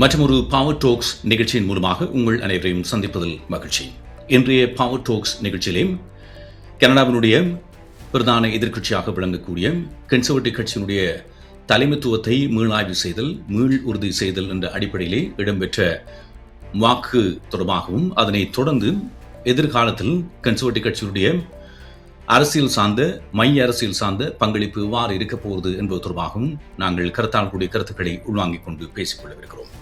மற்றொரு power tax நிகழ்ச்சியின் மூலமாக உங்கள் அனைவரையும் சந்திப்பதில் மகிழ்ச்சி. இன்றைய பவர் டாக்ஸ் நிகழ்ச்சியிலே கனடாவினுடைய பிரதான எதிர்க்கட்சியாக விளங்கக்கூடிய கன்சர்வேட்டிவ் கட்சியினுடைய தலைமைத்துவத்தை மீளாய்வு செய்தல், மீள் உறுதி செய்தல் என்ற அடிப்படையிலே இடம்பெற்ற வாக்கு தொடர்பாகவும் அதனை தொடர்ந்து எதிர்காலத்தில் கன்சர்வேட்டிவ் கட்சியினுடைய அரசியல் சார்ந்த மைய அரசியல் சார்ந்த பங்களிப்பு எவ்வாறு இருக்கப் போகிறது என்பது தொடர்பாகவும் நாங்கள் கருத்தாளர்களுடைய கருத்துக்களை உள்வாங்கிக் கொண்டு பேசிக்கொள்ளவிருக்கிறோம்.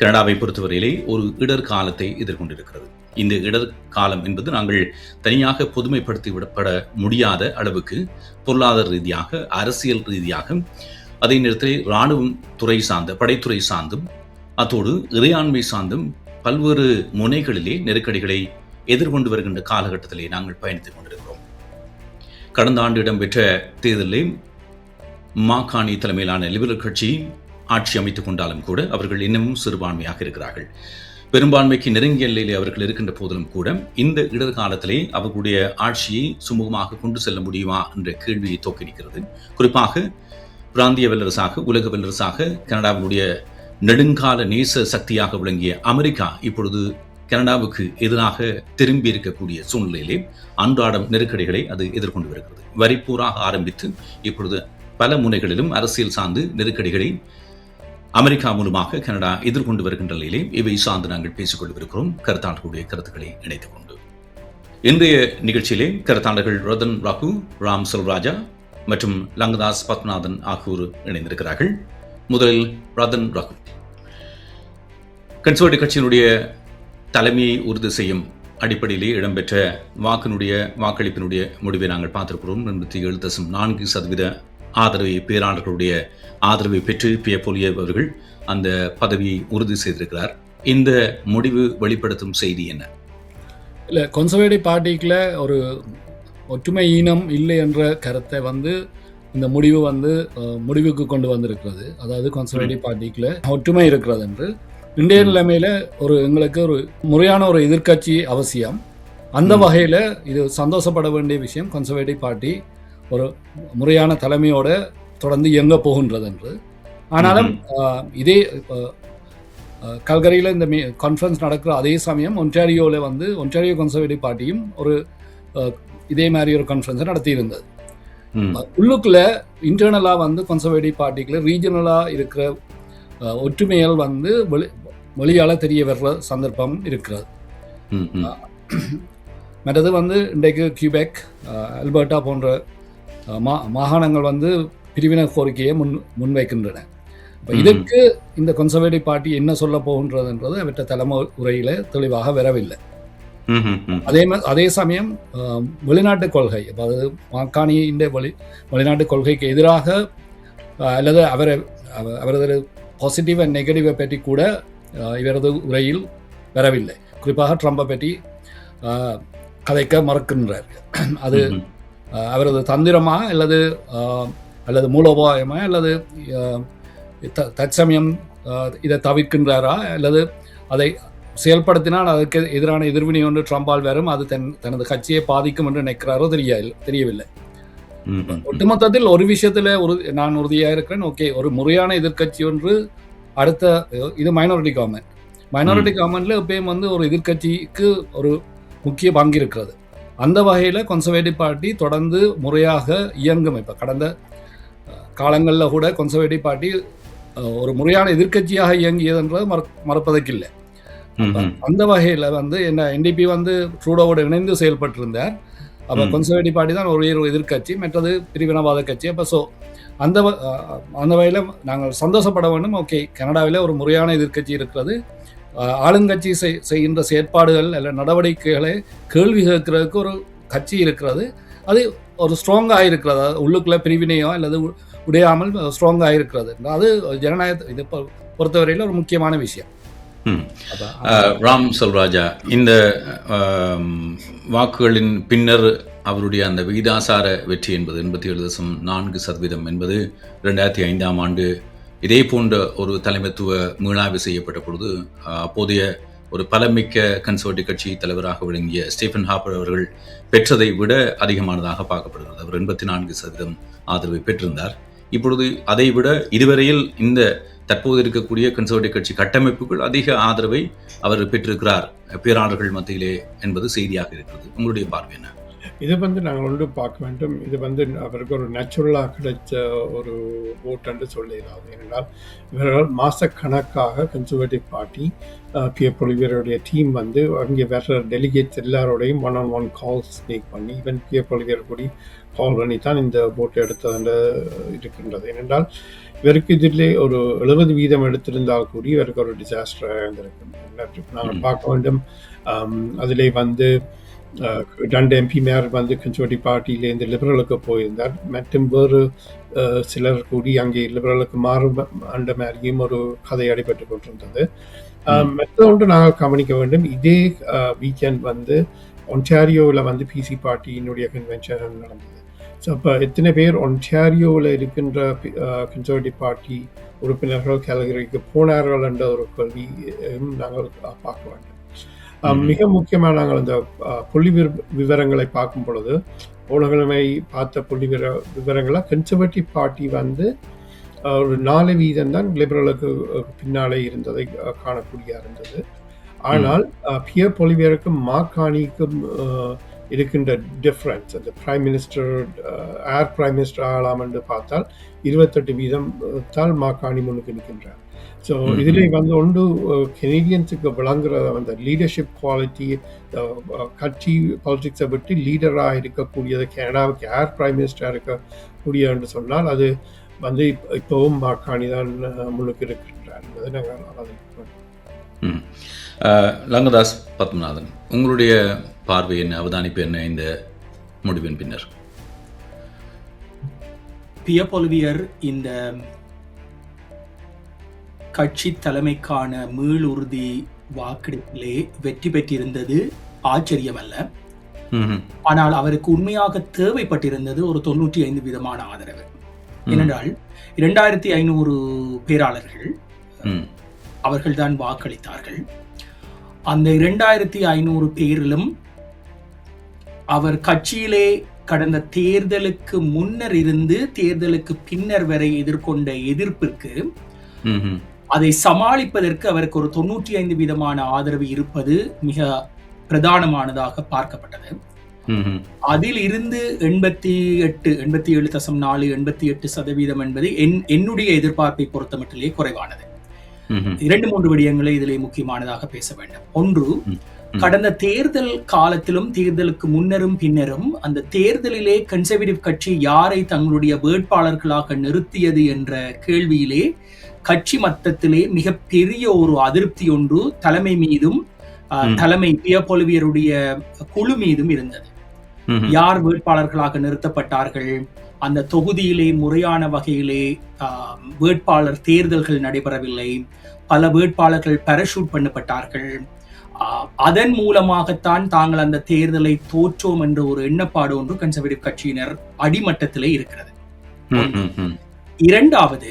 கனடாவை பொறுத்தவரையிலே ஒரு இடர்காலத்தை எதிர்கொண்டிருக்கிறது. இந்த இடர்காலம் என்பது நாங்கள் தனியாக பொதுமைப்படுத்தி விடப்பட முடியாத அளவுக்கு பொருளாதார ரீதியாக, அரசியல் ரீதியாக, அதே நேரத்தில் இராணுவம் துறை சார்ந்த, படைத்துறை சார்ந்தும், அத்தோடு இறையாண்மை சார்ந்தும் பல்வேறு முனைகளிலே நெருக்கடிகளை எதிர்கொண்டு வருகின்ற காலகட்டத்திலே நாங்கள் பயணித்துக் கொண்டிருக்கிறோம். கடந்த ஆண்டு இடம்பெற்ற தேர்தலில் மாகாணி தலைமையிலான லிபரல் கட்சி ஆட்சி அமைத்துக் கொண்டாலும் கூட அவர்கள் இன்னமும் சிறுபான்மையாக இருக்கிறார்கள். பெரும்பான்மைக்கு நெருங்கிய எல்லையிலே அவர்கள் இருக்கின்ற போதிலும் கூட இந்த இடர்காலத்திலே அவர்களுடைய ஆட்சியை சுமூகமாக கொண்டு செல்ல முடியுமா என்ற கேள்வியை தோக்கியிருக்கிறது. குறிப்பாக பிராந்திய வல்லரசாக, உலக வல்லரசாக கனடாவினுடைய நெடுங்கால நேச சக்தியாக விளங்கிய அமெரிக்கா இப்பொழுது கனடாவுக்கு எதிராக திரும்பி இருக்கக்கூடிய சூழ்நிலையிலே அன்றாடம் நெருக்கடிகளை அது எதிர்கொண்டு வருகிறது. வரிப்போராக ஆரம்பித்து இப்பொழுது பல முனைகளிலும் அரசியல் சார்ந்து நெருக்கடிகளை அமெரிக்கா மூலமாக கனடா எதிர்கொண்டு வருகின்ற நிலையிலே இவை சார்ந்து நாங்கள் பேசிக்கொண்டிருக்கிறோம், கருத்தாளர்களுடைய கருத்துக்களை இணைத்துக் கொண்டு. இன்றைய நிகழ்ச்சியிலே கருத்தாளர்கள் ரதன் ராகு, ராம் செல்வராஜா மற்றும் லங்கதாஸ் பத்மநாதன் ஆகியோர் இணைந்திருக்கிறார்கள். முதலில் ரதன் ராகு, கன்சர்வேட்டிவ் கட்சியினுடைய தலைமையை உறுதி செய்யும் அடிப்படையிலே இடம்பெற்ற வாக்களிப்பினுடைய முடிவை நாங்கள் பார்த்திருக்கிறோம். 87.4% ஆதரவை, பேராளர்களுடைய ஆதரவை பெற்று பியப்போலியேவ் அவர்கள் அந்த பதவியை உறுதி செய்திருக்கிறார். இந்த முடிவு வெளிப்படுத்தும் செய்தி என்ன? இல்லை, கன்சர்வேட்டிவ் பார்ட்டிக்குள்ள ஒரு ஒற்றுமை ஈனம் இல்லை என்ற கருத்தை இந்த முடிவு முடிவுக்கு கொண்டு வந்திருக்கிறது. அதாவது கன்சர்வேட்டிவ் பார்ட்டிக்குள்ள ஒற்றுமை இருக்கிறது என்று இன்றைய நிலைமையில் எங்களுக்கு ஒரு முறையான ஒரு எதிர்க்கட்சி அவசியம். அந்த வகையில் இது சந்தோஷப்பட வேண்டிய விஷயம். கன்சர்வேட்டிவ் பார்ட்டி ஒரு முறையான தலைமையோட தொடர்ந்து இயங்க போகின்றது என்று. ஆனாலும் இதே கல்கரியில் இந்த கான்ஃபரன்ஸ் நடக்கிற அதே சமயம் ஒன்டாரியோவில் ஒன்டாரியோ கன்சர்வேட்டிவ் பார்ட்டியும் இதே மாதிரி ஒரு கான்ஃபரன்ஸை நடத்தியிருந்தது. உள்ளுக்குள்ள இன்டர்னலாக கன்சர்வேட்டிவ் பார்ட்டிக்குள்ள ரீஜனலாக இருக்கிற ஒற்றுமைகள் வெளியால் தெரிய வர்ற சந்தர்ப்பம் இருக்கிறது. மற்றது இன்றைக்கு கியூபெக், அல்பர்ட்டா போன்ற மாகாணங்கள் பிரிவினை கோரிக்கையை முன்வைக்கின்றன. இப்போ இதற்கு இந்த கன்சர்வேட்டிவ் பார்ட்டி என்ன சொல்ல போகின்றதுன்றது அவற்றை தலைமை உரையில் தெளிவாக வரவில்லை. அதே சமயம் வெளிநாட்டு கொள்கை, அதாவது மாக்காணியின் வெளிநாட்டு கொள்கைக்கு எதிராக அல்லது அவரது பாசிட்டிவ் அண்ட் நெகட்டிவை பற்றி கூட இவரது உரையில் வரவில்லை. குறிப்பாக ட்ரம்பை பற்றி கதைக்க மறக்கின்றார். அது அவரது தந்திரமா அல்லது மூலோபாயமா அல்லது தற்சமயம் இதை தவிர்க்கின்றாரா அல்லது அதை செயல்படுத்தினால் அதற்கு எதிரான எதிர்வினை ஒன்று ட்ரம்பால் வரும், அது தனது கட்சியை பாதிக்கும் என்று நினைக்கிறாரோ தெரியவில்லை. ஒட்டுமொத்தத்தில் ஒரு விஷயத்தில் நான் உறுதியாக இருக்கிறேன். ஓகே, ஒரு முறையான எதிர்கட்சி ஒன்று அடுத்த இது மைனாரிட்டி கவர்மெண்ட்ல எப்பயும் ஒரு எதிர்கட்சிக்கு ஒரு முக்கிய பங்கு இருக்கிறது. அந்த வகையில் கன்சர்வேட்டிவ் பார்ட்டி தொடர்ந்து முறையாக இயங்கும். இப்போ கடந்த காலங்களில் கூட கன்சர்வேட்டிவ் பார்ட்டி ஒரு முறையான எதிர்கட்சியாக இயங்கியதுன்றது மறப்பதற்கில்லை. அந்த வகையில் என்ன என்டிபி ட்ரூடோவோடு இணைந்து செயல்பட்டிருந்தார். அப்போ கன்சர்வேட்டிவ் பார்ட்டி தான் ஒரு எதிர்கட்சி, மற்றது பிரிவினவாத கட்சி. அப்போ அந்த வகையில் நாங்கள் சந்தோஷப்பட வேண்டும். ஓகே, கனடாவில் ஒரு முறையான எதிர்கட்சி இருக்கிறது. ஆளுங்கட்சி செய்கின்ற செயற்பாடுகள் அல்ல நடவடிக்கைகளை கேள்வி கேட்கறதுக்கு ஒரு கட்சி இருக்கிறது. அது ஒரு ஸ்ட்ராங்காக இருக்கிறது. உள்ளுக்குள்ள பிரிவினையோ அல்லது உடையாமல் ஸ்ட்ராங்காக இருக்கிறது. அது ஜனநாயக இதை பொறுத்தவரையில் ஒரு முக்கியமான விஷயம். ராம் செல்வராஜா, இந்த வாக்குகளின் பின்னர் அவருடைய அந்த விகிதாசார வெற்றி என்பது 87.4% என்பது 2005ஆம் ஆண்டு இதே போன்ற ஒரு தலைமைத்துவ மீளாய்வு செய்யப்பட்ட பொழுது அப்போதைய ஒரு பலமிக்க கன்சர்வேட்டிவ் கட்சி தலைவராக விளங்கிய ஸ்டீஃபன் ஹாப்பர் அவர்கள் பெற்றதை விட அதிகமானதாக பார்க்கப்படுகிறது. அவர் 84% ஆதரவை பெற்றிருந்தார். இப்பொழுது அதை விட இதுவரையில் இந்த தற்போது இருக்கக்கூடிய கன்சர்வேட்டிவ் கட்சி கட்டமைப்புகள் அதிக ஆதரவை அவர் பெற்றிருக்கிறார் பேராளர்கள் மத்தியிலே என்பது செய்தியாக இருக்கிறது. உங்களுடைய பார்வை என்ன? இது நாங்கள் ஒன்று பார்க்க வேண்டும். இது அவருக்கு ஒரு நேச்சுரலாக கிடைச்ச ஒரு ஓட் என்று சொல்லிடாது. ஏனென்றால் இவர்கள் மாதக்கணக்காக கன்சர்வேட்டிவ் பார்ட்டி பியர் பொலிவியருடைய டீம் அங்கே வர்ற டெலிகேட்ஸ் எல்லாரோடையும் ஒன் கால்ஸ் மேக் பண்ணி ஈவன் பியர் பொலிவியர் கூடி கால் பண்ணி தான் இந்த ஓட்டை எடுத்தது இருக்கின்றது. ஏனென்றால் இவருக்கு இதிலே ஒரு 70% எடுத்திருந்தால் கூடி இவருக்கு ஒரு டிசாஸ்டராக இருந்திருக்கு. நாங்கள் பார்க்க வேண்டும். அதிலே 2 MP மேயர் கன்சர்வேட்டிவ் பார்ட்டியிலேருந்து லிபரலுக்கு போயிருந்தார். மற்றும் வேறு சிலர் கூடி அங்கே லிபரலுக்கு மாறும் அந்த மாதிரியும் ஒரு கதை அடிபட்டு கொண்டிருந்தது. மற்றொன்று நாங்கள் கவனிக்க வேண்டும். இதே வீக்கெண்ட் ஒன்டாரியோவில் பிசி பார்ட்டியினுடைய கன்வென்ஷன் நடந்தது. ஸோ அப்போ எத்தனை பேர் ஒன்டாரியோவில் இருக்கின்ற கன்சர்வேட்டிவ் பார்ட்டி உறுப்பினர்கள் கேலகரிக்கு போனார்கள் என்ற ஒரு கேள்வியும் நாங்கள் பார்க்க வேண்டும். மிக முக்கியமாக நாங்கள் அந்த புள்ளி விவரங்களை பார்க்கும் பொழுது ஊடகங்களை பார்த்த புள்ளி விவரங்களை கன்சர்வேட்டிவ் பார்ட்டி ஒரு 4% தான் லிபரலுக்கு பின்னாலே இருந்ததை காணக்கூடிய இருந்தது. ஆனால் பியர் பொலிவியருக்கும் மார்கானிக்கும் இருக்கின்ற டிஃப்ரென்ஸ், அந்த பிரைம் மினிஸ்டர் பிரைம் மினிஸ்டர் ஆகலாம் என்று பார்த்தால் 28% மார்கானி முன்னுக்கு நிற்கின்றார். ஸோ இதிலே ஒன்று கெனடியன்ஸுக்கு விளங்குற அந்த லீடர்ஷிப் குவாலிட்டி, கட்சி பாலிட்டிக்ஸை விட்டு லீடராக இருக்கக்கூடியது கனடாவுக்கு பிரைம் மினிஸ்டராக இருக்கக்கூடிய என்று சொன்னால் அது இப்போவும் மார்கானி தான் முன்னுக்கு இருக்கின்றார் என்பதை நாங்கள் லங்கதாஸ் பத்மநாதன், உங்களுடைய பார்வை என்ன, அவதானிப்பு என்ன இந்த முடிவின் பின்னர்? பியர் பொலிவியர் இந்த கட்சி தலைமைக்கான மீளுறுதி வாக்கெடுப்பிலே வெற்றி பெற்றிருந்தது ஆச்சரியமல்ல. ஆனால் அவருக்கு உண்மையாக தேவைப்பட்டிருந்தது ஒரு 95% ஆதரவு. ஏனென்றால் 2500 பேராளர்கள் அவர்கள்தான் வாக்களித்தார்கள். அந்த 2500 பேரிலும் அவர் கட்சியிலே கடந்த தேர்தலுக்கு முன்னர் இருந்து தேர்தலுக்கு பின்னர் வரை எதிர்கொண்ட எதிர்ப்பிற்கு அதை சமாளிப்பதற்கு அவருக்கு ஒரு 95% ஆதரவு இருப்பது மிக பிரதானமானதாக பார்க்கப்பட்டது. அதில் இருந்து 87.4 88% என்பது என்னுடைய எதிர்பார்ப்பை பொறுத்தமட்டிலே குறைவானது. 2-3 விடயங்களை இதிலே முக்கியமானதாக பேச வேண்டும். ஒன்று, கடந்த தேர்தல் காலத்திலும் தேர்தலுக்கு முன்னரும் பின்னரும் அந்த தேர்தலிலே கன்சர்வேட்டிவ் கட்சி யாரை தங்களுடைய வேட்பாளர்களாக நிறுத்தியது என்ற கேள்வியிலே கட்சி மட்டத்திலே மிக பெரிய ஒரு அதிருப்தி ஒன்று தலைமை மீதும் தலைமை பியர் பொலிவியருடைய குழு மீதும் இருந்தது. யார் வேட்பாளர்களாக நிறுத்தப்பட்டார்கள், அந்த தொகுதியிலே முறையான வகையிலே வேட்பாளர் தேர்தல்கள் நடைபெறவில்லை, பல வேட்பாளர்கள் பாராசூட் பண்ணப்பட்டார்கள், அதன் மூலமாகத்தான் தாங்கள் அந்த தேர்தலை தோற்றோம் என்ற ஒரு எண்ணப்பாடு ஒன்று கன்சர்வேட்டிவ் கட்சியினர் அடிமட்டத்திலே இருக்கிறது. இரண்டாவது,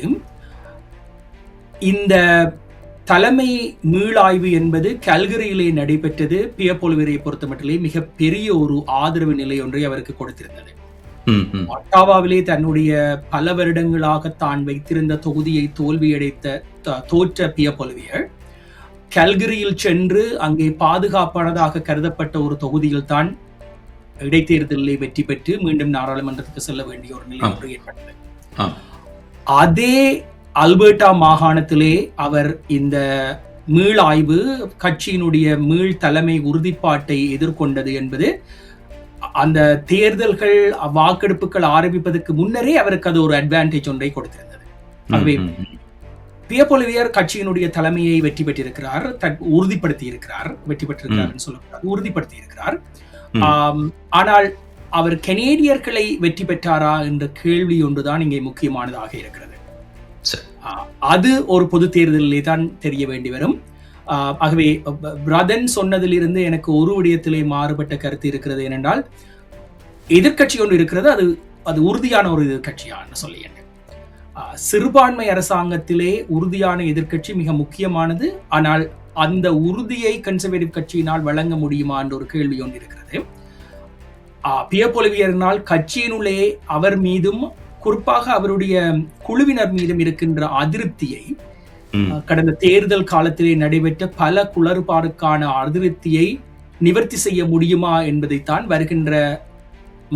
இந்த தலைமை மீளாய்வு என்பது கல்கரியிலே நடைபெற்றது. பியர் பொலிவியரை பொறுத்தமட்டிலே மிக பெரிய ஒரு ஆதரவு நிலை ஒன்றை அவருக்கு கொடுத்திருந்தது. ஒட்டாவாவிலே தன்னுடைய பல வருடங்களாக தான் வைத்திருந்த தொகுதியை தோற்ற பியர் பொலிவியர் கல்கரியில் சென்று அங்கே பாதுகாப்பானதாக கருதப்பட்ட ஒரு தொகுதியில் தான் இடைத்தேர்தலில் வெற்றி பெற்று மீண்டும் நாடாளுமன்றத்துக்கு செல்ல வேண்டிய ஒரு நிலை ஒன்று ஏற்பட்டது. அதே அல்பர்டா மாகாணத்திலே அவர் இந்த மீளாய்வு கட்சியினுடைய மீள் தலைமை உறுதிப்பாட்டை எதிர்கொண்டது என்பது அந்த தேர்தல்கள் வாக்கெடுப்புகள் ஆரம்பிப்பதற்கு முன்னரே அவருக்கு அது ஒரு அட்வான்டேஜ் ஒன்றை கொடுத்திருந்தது. ஆகவே பியர் பொலிவியர் கட்சியினுடைய தலைமையை வெற்றி பெற்றிருக்கிறார், உறுதிப்படுத்தி இருக்கிறார், வெற்றி பெற்றிருக்கிறார் சொல்லக்கூடாது, உறுதிப்படுத்தி இருக்கிறார். ஆனால் அவர் கனேடியர்களை வெற்றி பெற்றாரா என்ற கேள்வி ஒன்றுதான் இங்கே முக்கியமானதாக இருக்கிறது. அது ஒரு பொது தேர்தலிலே தான் தெரிய வேண்டி வரும். ஆகவே பிரதன் சொன்னதிலிருந்து எனக்கு ஒரு விடயத்திலே மாறுபட்ட கருத்து இருக்கிறது. ஏனென்றால் எதிர்கட்சி ஒன்று இருக்கிறது, அது உறுதியான ஒரு எதிர்கட்சியான்னு சொல்லி சிறுபான்மை அரசாங்கத்திலே உறுதியான எதிர்கட்சி மிக முக்கியமானது. ஆனால் அந்த உறுதியை கன்சர்வேட்டிவ் கட்சியினால் வழங்க முடியுமா என்ற ஒரு கேள்வி ஒன்று இருக்கிறது. பியர் பொலிவியரினால் கட்சியினுள்ளே அவர் மீதும் குறிப்பாக அவருடைய குழுவினர் மீதும் இருக்கின்ற அதிருப்தியை கடந்த தேர்தல் காலத்திலே நடைபெற்ற பல குளறுபாடுக்கான அதிருப்தியை நிவர்த்தி செய்ய முடியுமா என்பதைத்தான் வருகின்ற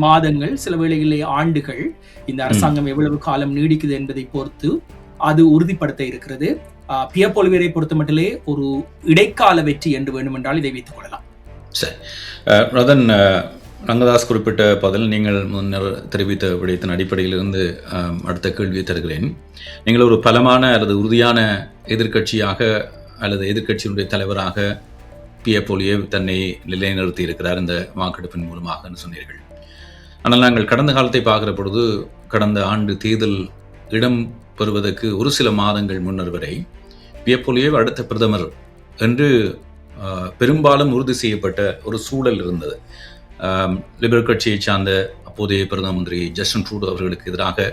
மாதங்கள், சில வேளைகளிலே ஆண்டுகள், இந்த அரசாங்கம் எவ்வளவு காலம் நீடிக்குது என்பதை பொறுத்து அது உறுதிப்படுத்த இருக்கிறது. பியர் பொலிவேரை பொறுத்த மட்டிலே ஒரு இடைக்கால வெற்றி என்று வேண்டுமென்றால் இதை வைத்துக் கொள்ளலாம். சரி, ரதன், ரங்கதாஸ் குறிப்பிட்ட பதில் நீங்கள் முன்னர் தெரிவித்த விடயத்தின் அடிப்படையிலிருந்து அடுத்த கேள்வியை தருகிறேன். நீங்கள் ஒரு பலமான அல்லது உறுதியான எதிர்க்கட்சியாக அல்லது எதிர்க்கட்சியினுடைய தலைவராக பியர் பொலிவேர் தன்னை நிலைநிறுத்தி இருக்கிறார் இந்த வாக்கெடுப்பின் மூலமாக சொன்னீர்கள். ஆனால் நாங்கள் கடந்த காலத்தை பார்க்கிற பொழுது, கடந்த ஆண்டு தேர்தல் இடம் பெறுவதற்கு ஒரு சில மாதங்கள் முன்னர் வரை பியர் பொலிவேர் அடுத்த பிரதமர் என்று பெரும்பாலும் உறுதி செய்யப்பட்ட ஒரு சூழல் இருந்தது. லிபரல் கட்சியை சார்ந்த அப்போதைய பிரதம மந்திரி ஜஸ்டின் ட்ரூடோ அவர்களுக்கு எதிராக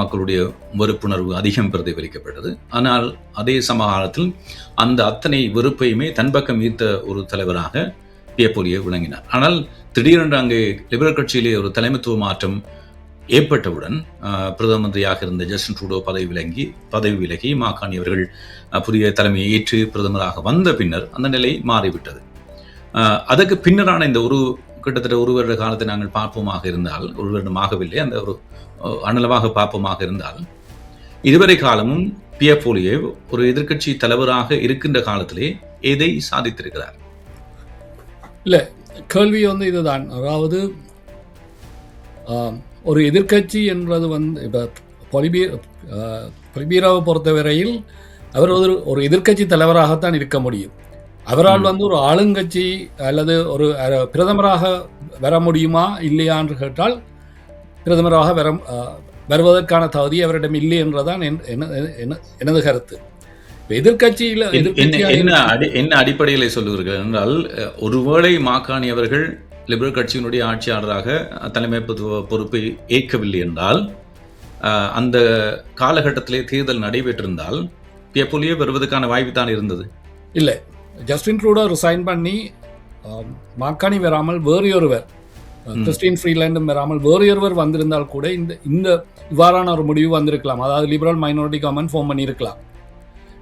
மக்களுடைய வெறுப்புணர்வு அதிகம் பிரதிபலிக்கப்பட்டது. ஆனால் அதே சமகாலத்தில் அந்த அத்தனை வெறுப்பையுமே தன் பக்கம் ஈர்த்த ஒரு தலைவராக பியர் பொலிவேர் விளங்கினார். ஆனால் திடீரென்று அங்கே லிபரல் கட்சியிலே ஒரு தலைமைத்துவ மாற்றம் ஏற்பட்டவுடன் பிரதம மந்திரியாக இருந்த ஜஸ்டின் ட்ரூடோ பதவி விலகி மாகாணி அவர்கள் புதிய தலைமையை ஏற்று பிரதமராக வந்த பின்னர் அந்த நிலை மாறிவிட்டது. அதற்கு பின்னரான இந்த கிட்டத்தட்ட ஒரு வருட காலத்தை நாங்கள் பார்ப்போமாக இருந்தால், ஒரு வருடமாகவில்லை, அந்த ஒரு அனலமாக பார்ப்போமாக இருந்தால், இதுவரை காலமும் பியர் பொலிவேர் ஒரு எதிர்க்கட்சி தலைவராக இருக்கின்ற காலத்திலே எதை சாதித்திருக்கிறார்? இல்லை, கேள்வி இதுதான். அதாவது ஒரு எதிர்க்கட்சி என்றது இப்போ பொலிவேராவை பொறுத்தவரையில் அவர் ஒரு எதிர்க்கட்சி தலைவராகத்தான் இருக்க முடியும். அவரால் ஒரு ஆளுங்கட்சி அல்லது ஒரு பிரதமராக வர முடியுமா இல்லையா என்று கேட்டால், பிரதமராக வருவதற்கான தகுதி அவரிடம் இல்லை என்றதான் எனது கருத்து. எதிர்கட்சியில் என்ன அடிப்படையில சொல்லுவீர்கள் என்றால், ஒருவேளை மாகாணி அவர்கள் லிபரல் கட்சியினுடைய ஆட்சியாளராக தலைமைத்துவ பொறுப்பை ஏற்கவில்லை என்றால், அந்த காலகட்டத்திலே தேர்தல் நடைபெற்றிருந்தால் பியர் பொலிவேர் வருவதற்கான வாய்ப்பு தான் இருந்தது. இல்லை, ஜஸ்டின் ட்ரூடோ ரிசைன் பண்ணி மாகாணி வராமல் வேறு ஒருவர், கிறிஸ்டின் ஃப்ரீலாண்டும் வராமல் வேறு ஒருவர் வந்திருந்தால் கூட இந்த இவ்வாறான ஒரு முடிவு வந்திருக்கலாம். அதாவது லிபரல் மைனாரிட்டி கவர்மெண்ட் ஃபார்ம் பண்ணியிருக்கலாம்.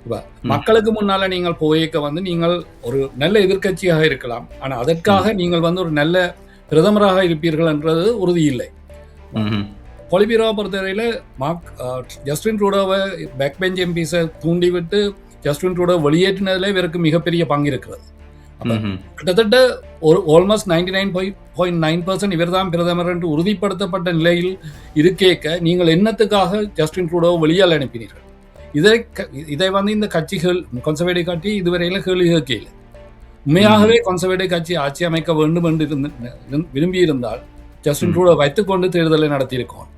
இப்போ மக்களுக்கு முன்னால நீங்கள் போய்க்க நீங்கள் ஒரு நல்ல எதிர்க்கட்சியாக இருக்கலாம், ஆனால் அதற்காக நீங்கள் ஒரு நல்ல பிரதமராக இருப்பீர்கள் என்றது உறுதி இல்லை. பொலிவேராவை பொறுத்தவரையில் ஜஸ்டின் ட்ரூடோவை பேக் பெஞ்ச் எம்பிஸை தூண்டிவிட்டு ஜஸ்டின் ட்ரூடோ வெளியேற்றினதில் இவருக்கு மிகப்பெரிய பங்கு இருக்கிறது. கிட்டத்தட்ட ஆல்மோஸ்ட் 99.9% இவர் தான் பிரதமர் என்று உறுதிப்படுத்தப்பட்ட நிலையில் இருக்கேக்க நீங்கள் என்னத்துக்காக ஜஸ்டின் ட்ரூடோ வெளியால் அனுப்பினீர்கள்? இதை இந்த கட்சிகள், கன்சர்வேட்டிவ் கட்சி இதுவரையில் கேள்வி கேட்கல. உண்மையாகவே கன்சர்வேட்டிவ் கட்சி ஆட்சி அமைக்க வேண்டும் என்று விரும்பியிருந்தால் ஜஸ்டின் ட்ரூடோ வைத்துக்கொண்டு தேர்தலை நடத்தியிருக்கோம்.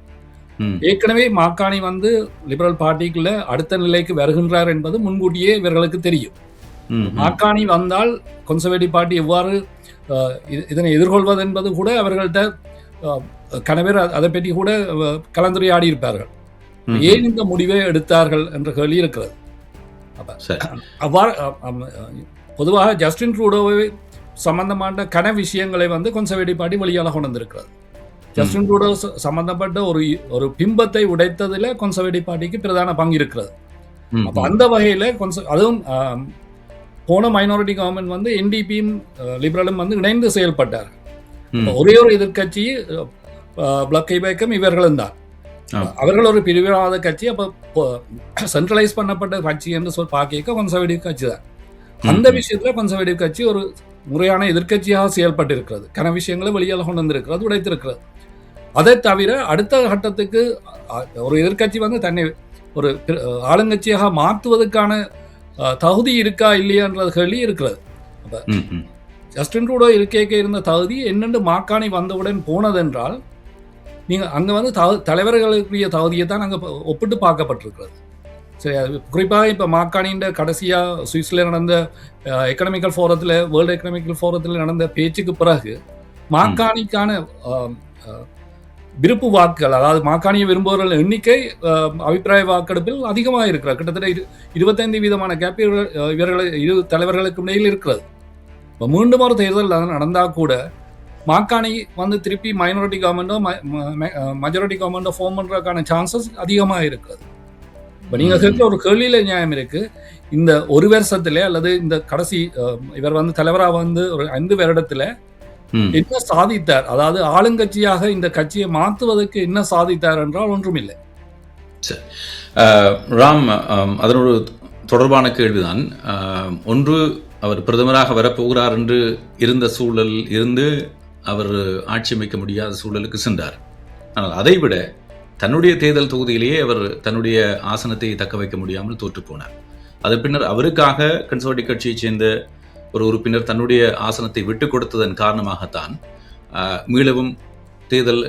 ஏற்கனவே மாகாணி லிபரல் பார்ட்டிக்குள்ள அடுத்த நிலைக்கு வருகின்றார் என்பது முன்கூட்டியே இவர்களுக்கு தெரியும். மாகாணி வந்தால் கன்சர்வேட்டிவ் பார்ட்டி எவ்வாறு இதனை எதிர்கொள்வது என்பது கூட அவர்கள்ட்ட கணவர் அதை பற்றி கூட கலந்துரையாடி இருப்பார்கள். ஏன் இந்த முடிவை எடுத்தார்கள் என்ற கேள்வி இருக்கிறது. அவ்வாறு பொதுவாக ஜஸ்டின் ட்ரூடோவை சம்பந்தமான கன விஷயங்களை கன்சர்வேட்டிவ் பார்ட்டி வழியாக கொண்டு வந்திருக்கிறது. ஜஸ்டின் ட்ரூடோ சம்பந்தப்பட்ட ஒரு பிம்பத்தை உடைத்ததில் கன்சர்வேட்டிவ் பார்ட்டிக்கு பிரதான பங்கு இருக்கிறது. அப்போ அந்த வகையில் அதுவும் போன மைனாரிட்டி கவர்மெண்ட் என்டிபியும் லிபரலும் இணைந்து செயல்பட்டார். ஒரே ஒரு எதிர்கட்சி பிளாக் ஐபேக்கம் இவர்களும் தான். அவர்கள் ஒரு பிரிவினவாத கட்சி. அப்போ சென்ட்ரலைஸ் பண்ணப்பட்ட கட்சி என்று பார்க்க கன்சர்வேட்டிவ் கட்சி தான். அந்த விஷயத்துல கன்சர்வேட்டிவ் கட்சி ஒரு முறையான எதிர்கட்சியாக செயல்பட்டு இருக்கிறது. கன விஷயங்களை வெளியால் கொண்டு வந்திருக்கிறது, உடைத்திருக்கிறது. அதை தவிர அடுத்த கட்டத்துக்கு ஒரு எதிர்கட்சி தன்னை ஒரு ஆளுங்கட்சியாக மாற்றுவதற்கான தகுதி இருக்கா இல்லையான்றது கேள்வி இருக்கிறது. அப்ப ஜஸ்டின் ட்ரூடோ இருந்த தகுதி என்னென்று மாகாணி வந்தவுடன் போனதென்றால், நீங்க அங்க தலைவர்களுக்குரிய தகுதியை தான் அங்க ஒப்பிட்டு பார்க்கப்பட்டிருக்கிறது. சரி, அது குறிப்பாக இப்போ மாகாணின்ற கடைசியாக சுவிஸில் நடந்த எக்கனாமிக்கல் ஃபோரத்தில், வேர்ல்டு எக்கனாமிக்கல் ஃபோரத்தில் நடந்த பேச்சுக்கு பிறகு மாகாணிக்கான விருப்பு வாக்குகள், அதாவது மாகாணியை விரும்புபவர்கள் எண்ணிக்கை அபிப்பிராய வாக்கெடுப்பில் அதிகமாக இருக்கிறது. கிட்டத்தட்ட 25% கேப் இவர்கள் இரு தலைவர்களுக்கு இடையில் இருக்கிறது. இப்போ மீண்டும் ஒரு தேர்தல் நடந்தால் கூட மாகாணி திருப்பி மைனாரிட்டி கவர்மெண்ட்டோ மெஜாரிட்டி கவர்மெண்ட்டோ ஃபார்ம் பண்ணுறதுக்கான சான்சஸ் அதிகமாக இருக்கிறது. இப்போ நீங்கள் கேட்குற ஒரு கேள்வியில நியாயம் இருக்கு. இந்த ஒரு வருஷத்துல அல்லது இந்த கடைசி இவர் வந்து தலைவராக வந்து ஒரு 5 வருடத்துல என்ன சாதித்தார், அதாவது ஆளுங்கட்சியாக இந்த கட்சியை மாற்றுவதற்கு என்ன சாதித்தார் என்றால் ஒன்றும் இல்லை. ராம், அதனோடு தொடர்பான கேள்விதான். ஒன்று, அவர் பிரதமராக வரப்போகிறார் என்று இருந்த சூழல் இருந்து அவர் ஆட்சி அமைக்க முடியாத சூழலுக்கு சென்றார். ஆனால் அதைவிட தன்னுடைய தேர்தல் தொகுதியிலேயே அவர் தன்னுடைய ஆசனத்தை தக்க வைக்க முடியாமல் தோற்றுப்போனார். அதன் பின்னர் அவருக்காக கன்சர்வேட்டிவ் கட்சியைச் சேர்ந்த ஒரு உறுப்பினர் தன்னுடைய ஆசனத்தை விட்டுக் கொடுத்ததன் காரணமாகத்தான் மீளவும் தேர்தல்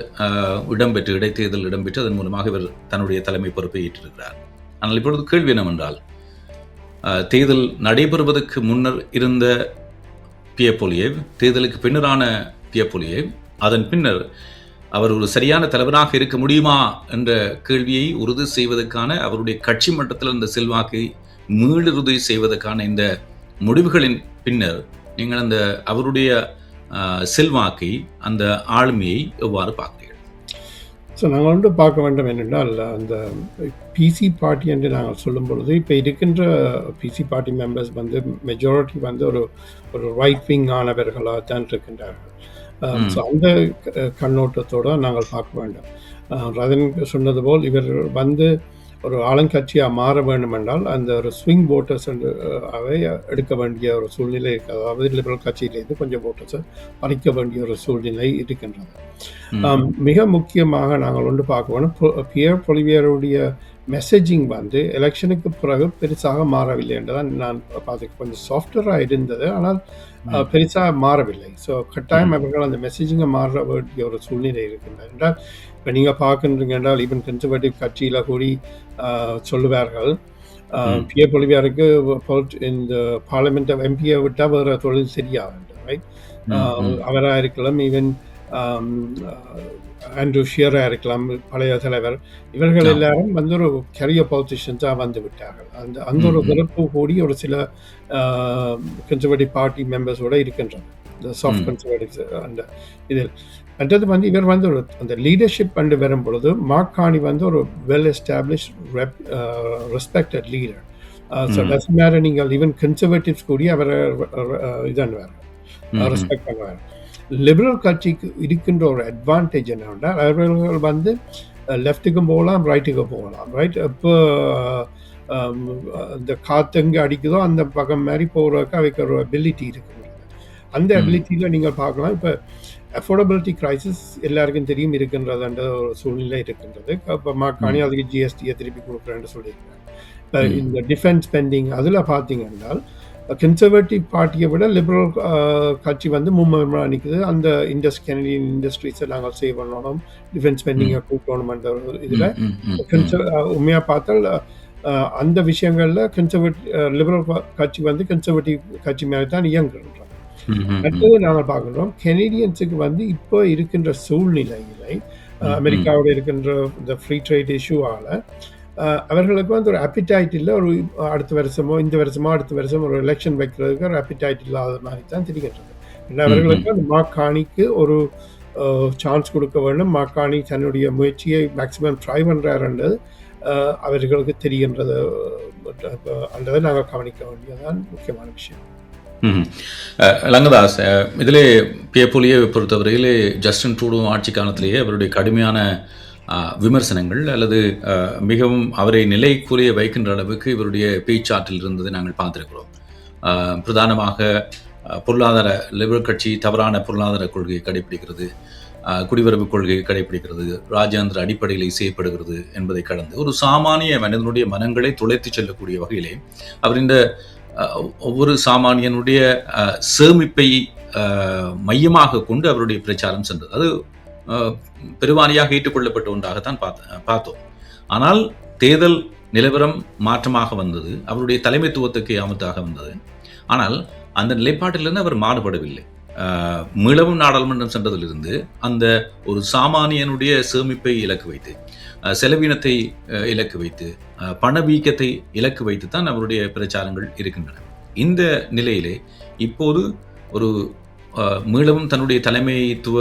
இடைத்தேர்தல் இடம்பெற்று அதன் மூலமாக இவர் தன்னுடைய தலைமை பொறுப்பை ஏற்றிருக்கிறார். ஆனால் இப்பொழுது கேள்வி என்னவென்றால், தேர்தல் நடைபெறுவதற்கு முன்னர் இருந்த பியர் பொலியேவ், தேர்தலுக்கு பின்னரான பியர் பொலியேவ், அதன் பின்னர் அவர் ஒரு சரியான தலைவராக இருக்க முடியுமா என்ற கேள்வியை உறுதி செய்வதற்கான அவருடைய கட்சி மட்டத்தில் இந்த செல்வாக்கை மீளுறுதி செய்வதற்கான இந்த முடிவுகளின் பின்னர் நீங்கள் அந்த அவருடைய செல்வாக்கை, அந்த ஆளுமையை எவ்வாறு பார்க்கிறீர்கள்? ஸோ நாங்கள் வந்து பார்க்க வேண்டும் என்னென்றால், அந்த பிசி பார்ட்டி என்று நாங்கள் சொல்லும் பொழுது இப்போ இருக்கின்ற பிசி பார்ட்டி மெம்பர்ஸ் வந்து மெஜாரிட்டி வந்து ஒரு ரைட் விங் ஆனவர்களாக தான் இருக்கின்றார்கள். ஸோ அந்த கண்ணோட்டத்தோடு நாங்கள் பார்க்க வேண்டும். ரதன் சொன்னது போல் இவர் வந்து ஒரு ஆளுங்கட்சியாக மாற வேண்டும் என்றால் அந்த ஒரு ஸ்விங் ஓட்டர்ஸ் அவை எடுக்க வேண்டிய ஒரு சூழ்நிலை, அதாவது லிபரல் கட்சியிலேருந்து கொஞ்சம் ஓட்டர்ஸை பறிக்க வேண்டிய ஒரு சூழ்நிலை இருக்கின்றது. மிக முக்கியமாக நாங்கள் ஒன்று பார்க்க வேண்டும், பியர் பொலிவேருடைய மெசேஜிங் வந்து எலெக்ஷனுக்கு பிறகு பெருசாக மாறவில்லை என்றுதான் நான் பார்த்து, கொஞ்சம் சாஃப்ட்வேராக இருந்தது, ஆனால் பெருசாக மாறவில்லை. ஸோ கட்டாயம் அவர்கள் அந்த மெசேஜிங்கை மாற வேண்டிய ஒரு சூழ்நிலை இருக்கின்றது என்றால், இப்போ நீங்கள் பார்க்குறீங்க என்றால் ஈவன் கன்சர்வேட்டிவ் கட்சியில் கூடி சொல்லுவார்கள், பியர் பொலிவேருக்கு இந்த பார்லிமெண்ட் எம்பியை விட்டால் வேறு தொழில் சரியாக ரைட், அவராக இருக்கலாம், ஈவன் ஆண்ட்ரூ ஷியராக இருக்கலாம் பழைய தலைவர், இவர்கள் எல்லாரும் வந்து ஒரு கரியர் பொலிட்டிஷியன்ஸாக வந்து விட்டார்கள். அந்த ஒரு வெறுப்பு கூடி ஒரு சில கன்சர்வேட்டிவ் பார்ட்டி மெம்பர்ஸோடு இருக்கின்றன, இந்த சாஃப்ட் கன்சர்வேட்டிவ்ஸ். அந்த இதில் மற்றது வந்து இவர் வந்து ஒரு அந்த லீடர்ஷிப் அண்டு வரும் பொழுது மார்க் கார்னி வந்து ஒரு well establish respected leader. So doesn't matter, நீங்கள் ஈவன் கன்சர்வேட்டிவ்ஸ் கூடி அவரை இதானுவார், ரெஸ்பெக்ட் பண்ணுவார். லிபரல் கட்சிக்கு இருக்கின்ற ஒரு அட்வான்டேஜ் என்னன்னா, அவர்கள் வந்து லெஃப்ட்டுக்கும் போகலாம், ரைட்டுக்கும் போகலாம், ரைட். இப்போ இந்த காற்று எங்கே அடிக்குதோ அந்த பக்கம் மாதிரி போகிறதுக்கு அவைக்கு ஒரு அபிலிட்டி இருக்குது. அந்த அபிலிட்டியில் நீங்கள் பார்க்கலாம். இப்போ அஃபோர்டபிலிட்டி கிரைசிஸ் எல்லாருக்கும் தெரியும் இருக்கின்றதுன்ற ஒரு சூழ்நிலை இருக்கின்றது. இப்போ மார்க்கானி அதுக்கு ஜிஎஸ்டியை திருப்பி கொடுக்குறேன்னு சொல்லியிருக்காங்க. இப்போ இந்த டிஃபென்ஸ் ஸ்பெண்டிங் அதில் பார்த்தீங்கன்னா கன்சர்வேட்டிவ் பார்ட்டியை விட லிபரல் கட்சி வந்து மும்முரமாக நிற்குது. அந்த கெனடியன் இண்டஸ்ட்ரீஸை நாங்கள் சேவ் பண்ணணும், டிஃபென்ஸ் ஸ்பெண்டிங்கை கூட்டணும்ன்ற ஒரு இதில் உண்மையாக பார்த்தால் அந்த விஷயங்களில் லிபரல் கட்சி வந்து கன்சர்வேட்டிவ் கட்சி மேலே தான் இயங்குகின்றோம். அடுத்தது நாங்கள் பார்க்குறோம், கெனடியன்ஸுக்கு வந்து இப்போ இருக்கின்ற சூழ்நிலைகளை, அமெரிக்காவோட இருக்கின்ற இந்த ஃப்ரீ ட்ரேட் இஷ்யூவால் அவர்களுக்கு வந்து ஒரு அப்பிடைட் இல்லை. ஒரு அடுத்த வருஷமோ அடுத்த வருஷம் ஒரு எலெக்ஷன் வைக்கிறதுக்கு ஒரு அப்பிடைட் இல்லாத மாதிரி தான் தெரிகின்றது. அவர்களுக்கு அந்த மார்க் கார்னிக்கு ஒரு சான்ஸ் கொடுக்க வேண்டும். மார்க் கார்னி தன்னுடைய முயற்சியை மேக்சிமம் ட்ரை பண்ணுறாருன்றது அவர்களுக்கு தெரிகின்றது. அன்றதை நாங்கள் கவனிக்க வேண்டியதான் முக்கியமான விஷயம். லங்கதாஸ், இதிலே பியர் பொலியேவை பொறுத்தவரையிலே ஜஸ்டின் ட்ரூடோ ஆட்சி காலத்திலேயே அவருடைய கடுமையான விமர்சனங்கள் அல்லது மிகவும் அவரை நிலைக்குறைய வைக்கின்ற அளவுக்கு இவருடைய பேச்சாற்றில் இருந்ததை நாங்கள் பார்த்திருக்கிறோம். பிரதானமாக பொருளாதார லிபரல் கட்சி தவறான பொருளாதார கொள்கையை கடைபிடிக்கிறது, குடிவரவு கொள்கையை கடைபிடிக்கிறது, ராஜாந்திர அடிப்படையில் செய்யப்படுகிறது என்பதை கடந்து ஒரு சாமானிய மனிதனுடைய மனங்களை துளைத்து செல்லக்கூடிய வகையிலே அவர் இந்த ஒவ்வொரு சாமானியனுடைய சேமிப்பை மையமாக கொண்டு அவருடைய பிரச்சாரம் சென்றது. அது பெருவாரியாக ஏற்றுக்கொள்ளப்பட்ட ஒன்றாகத்தான் பார்த்தோம். ஆனால் தேர்தல் நிலவரம் மாற்றமாக வந்தது, அவருடைய தலைமைத்துவத்துக்கு ஆபத்தாக வந்தது. ஆனால் அந்த நிலைப்பாட்டிலிருந்து அவர் மாறுபடவில்லை. மீளவும் நாடாளுமன்றம் சென்றதிலிருந்து அந்த ஒரு சாமானியனுடைய சேமிப்பை இலக்கு வைத்து, செலவினத்தை இலக்கு வைத்து, பணவீக்கத்தை இலக்கு வைத்து தான் அவருடைய பிரச்சாரங்கள் இருக்கின்றன. இந்த நிலையிலே இப்போது ஒரு மீளவும் தன்னுடைய தலைமைத்துவ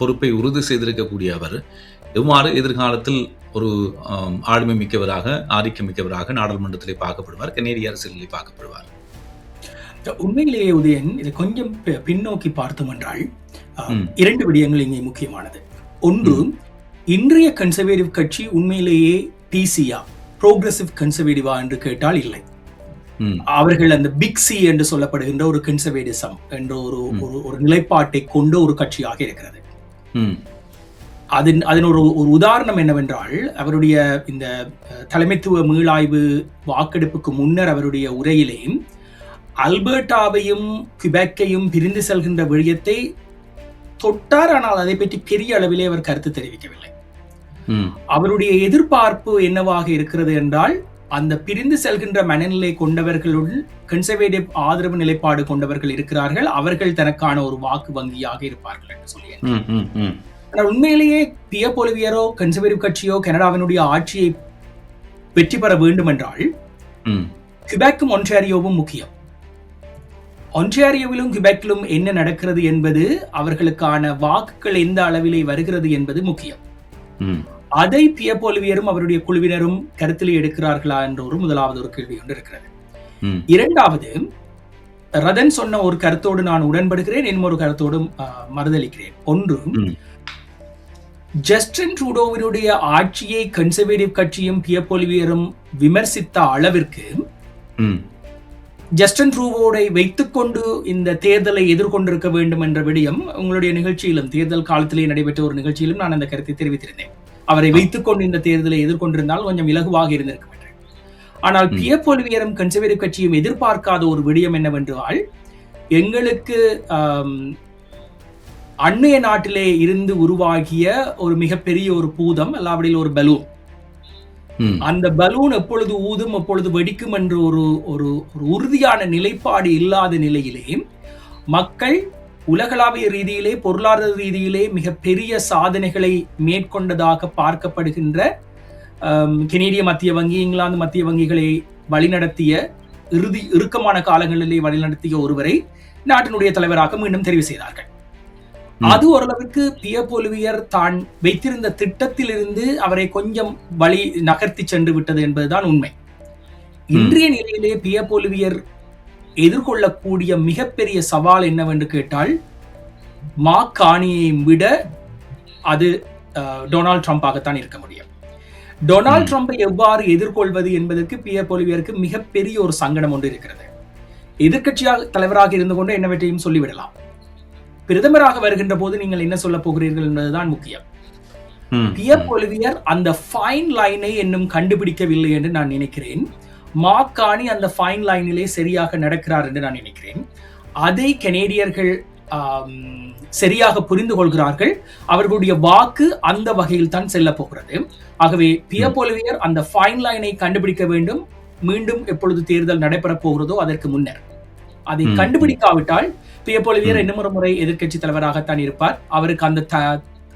பொறுப்பை உறுதி செய்திருக்கக்கூடிய அவர் எவ்வாறு எதிர்காலத்தில் ஒரு ஆளுமை மிக்கவராக, ஆதிக்கம் மிக்கவராக நாடாளுமன்றத்திலே பார்க்கப்படுவார், கனேடிய அரசியலிலே பார்க்கப்படுவார். உண்மையிலேயே உதயன், இதை கொஞ்சம் பின்னோக்கி பார்த்தோம் என்றால் 2 விடயங்கள் இங்கே முக்கியமானது. ஒன்று, இன்றைய கன்சர்வேட்டிவ் கட்சி உண்மையிலேயே பிசியா, புரோகிரசிவ் கன்சர்வேட்டிவா என்று கேட்டால் இல்லை. அவர்கள் அந்த பிக் சி என்று சொல்லப்படுகின்ற ஒரு கன்சர்வேட்டிசம் என்ற ஒரு நிலைப்பாட்டை கொண்ட ஒரு கட்சியாக இருக்கிறது. அதன் ஒரு உதாரணம் என்னவென்றால், அவருடைய இந்த தலைமைத்துவ மீளாய்வு வாக்கெடுப்புக்கு முன்னர் அவருடைய உரையிலே அல்பர்டாவையும் கியூபெக்கையும் பிரிந்து செல்கின்ற விடயத்தை தொட்டார். ஆனால் அதை பற்றி பெரிய அளவிலே அவர் கருத்து தெரிவிக்கவில்லை. அவருடைய எதிர்பார்ப்பு என்னவாக இருக்கிறது என்றால், அந்த பிரிந்து செல்கின்ற மனநிலை கொண்டவர்களுடன் கன்சர்வேட்டிவ் ஆதரவு நிலைப்பாடு கொண்டவர்கள் இருக்கிறார்கள், அவர்கள் தனக்கான ஒரு வாக்கு வங்கியாக இருப்பார்கள் என்று சொல்லி. ஆனால் உண்மையிலேயே பியர் பொலிவியரோ கன்சர்வேட்டிவ் கட்சியோ கனடாவினுடைய ஆட்சியை வெற்றி பெற வேண்டும் என்றால் கியூபெக்கும் ஒன்டாரியோவும் முக்கியம். ஒன்டாரியோவிலும் கியூபெக்கிலும் என்ன நடக்கிறது என்பது, அவர்களுக்கான வாக்குகள் எந்த அளவிலே வருகிறது என்பது முக்கியம். அதை பியர் பொலிவியரும் அவருடைய குழுவினரும் கருத்தில் எடுக்கிறார்களா என்ற ஒரு முதலாவது ஒரு கேள்வி ஒன்று இருக்கிறது. இரண்டாவது, ரதன் சொன்ன ஒரு கருத்தோடு நான் உடன்படுகிறேன், இன்னொரு கருத்தோடு மறுதளிக்கிறேன். ஒன்று, ஜஸ்டின் ட்ரூடோவினுடைய ஆட்சியை கன்சர்வேட்டிவ் கட்சியும் பியர் பொலிவியரும் விமர்சித்த அளவிற்கு ஜஸ்டின் ட்ரூடோவை வைத்துக்கொண்டு இந்த தேர்தலை எதிர்கொண்டிருக்க வேண்டும் என்ற விடயம் உங்களுடைய நிகழ்ச்சியிலும், தேர்தல் காலத்திலே நடைபெற்ற ஒரு நிகழ்ச்சியிலும் நான் அந்த கருத்தை தெரிவித்திருந்தேன். அவரை வைத்துக்கொண்டு இந்த தேர்தலை எதிர்கொண்டிருந்தால் கொஞ்சம் இலகுவாக இருந்திருக்கும் என்று. ஆனால் பியர் பொலிவியரும் கன்சர்வேட்டிவ் கட்சியும் எதிர்பார்க்காத ஒரு விடயம் என்னவென்றால், எங்களுக்கு அண்மைய நாட்டிலே இருந்து உருவாகிய ஒரு மிகப்பெரிய ஒரு பூதம், அல்லாவிடில் ஒரு பலூன், அந்த பலூன் எப்பொழுது ஊதும் எப்பொழுது வெடிக்கும் என்ற ஒரு உறுதியான நிலைப்பாடு இல்லாத நிலையிலே மக்கள் உலகளாவிய ரீதியிலே, பொருளாதார ரீதியிலே மிகப்பெரிய சாதனைகளை மேற்கொண்டதாக பார்க்கப்படுகின்ற கனேடிய மத்திய வங்கி, இங்கிலாந்து மத்திய வங்கிகளை வழிநடத்திய இறுக்கமான காலங்களிலே வழிநடத்திய ஒருவரை நாட்டினுடைய தலைவராக மீண்டும் தெரிவு செய்தார்கள். அது ஓரளவுக்கு பியர் பொலிவியர் தான் வைத்திருந்த திட்டத்திலிருந்து அவரை கொஞ்சம் வழி நகர்த்தி சென்று விட்டது என்பதுதான் உண்மை. இன்றைய நிலையிலே பியர் பொலிவியர் எதிர்கொள்ளக்கூடிய மிகப்பெரிய சவால் என்னவென்று கேட்டால், மார்க் கார்னியை விட அது டொனால்ட் ட்ரம்பாகத்தான் இருக்க முடியும். டொனால்ட் ட்ரம்பை எவ்வாறு எதிர்கொள்வது என்பதற்கு பியர் பொலிவியருக்கு மிகப்பெரிய ஒரு சங்கடம் ஒன்று இருக்கிறது. எதிர்கட்சியாக தலைவராக இருந்து கொண்டு என்னவற்றையும் சொல்லிவிடலாம். பிரதமராக வருகின்ற போது நீங்கள் என்ன சொல்ல போகிறீர்கள் என்பதுதான் முக்கியம். பியர் பொலிவியர் அந்த ஃபைன் லைனை இன்னும் கண்டுபிடிக்கவில்லை என்று நான் நினைக்கிறேன். மார்க் கார்னி அந்த ஃபைன் லைனிலே சரியாக நடக்கிறார் என்று நான் நினைக்கிறேன். அதை கனேடியர்கள் சரியாக புரிந்து கொள்கிறார்கள். அவர்களுடைய வாக்கு அந்த வகையில் தான் செல்ல போகிறது. ஆகவே பியர் பொலிவியர் அந்த ஃபைன் லைனை கண்டுபிடிக்க வேண்டும். மீண்டும் எப்பொழுது தேர்தல் நடைபெறப் போகிறதோ அதற்கு முன்னர் அதை கண்டுபிடிக்காவிட்டால் பியர் பொலிவியர் இன்னும் ஒரு முறை எதிர்கட்சி தலைவராகத்தான் இருப்பார். அவருக்கு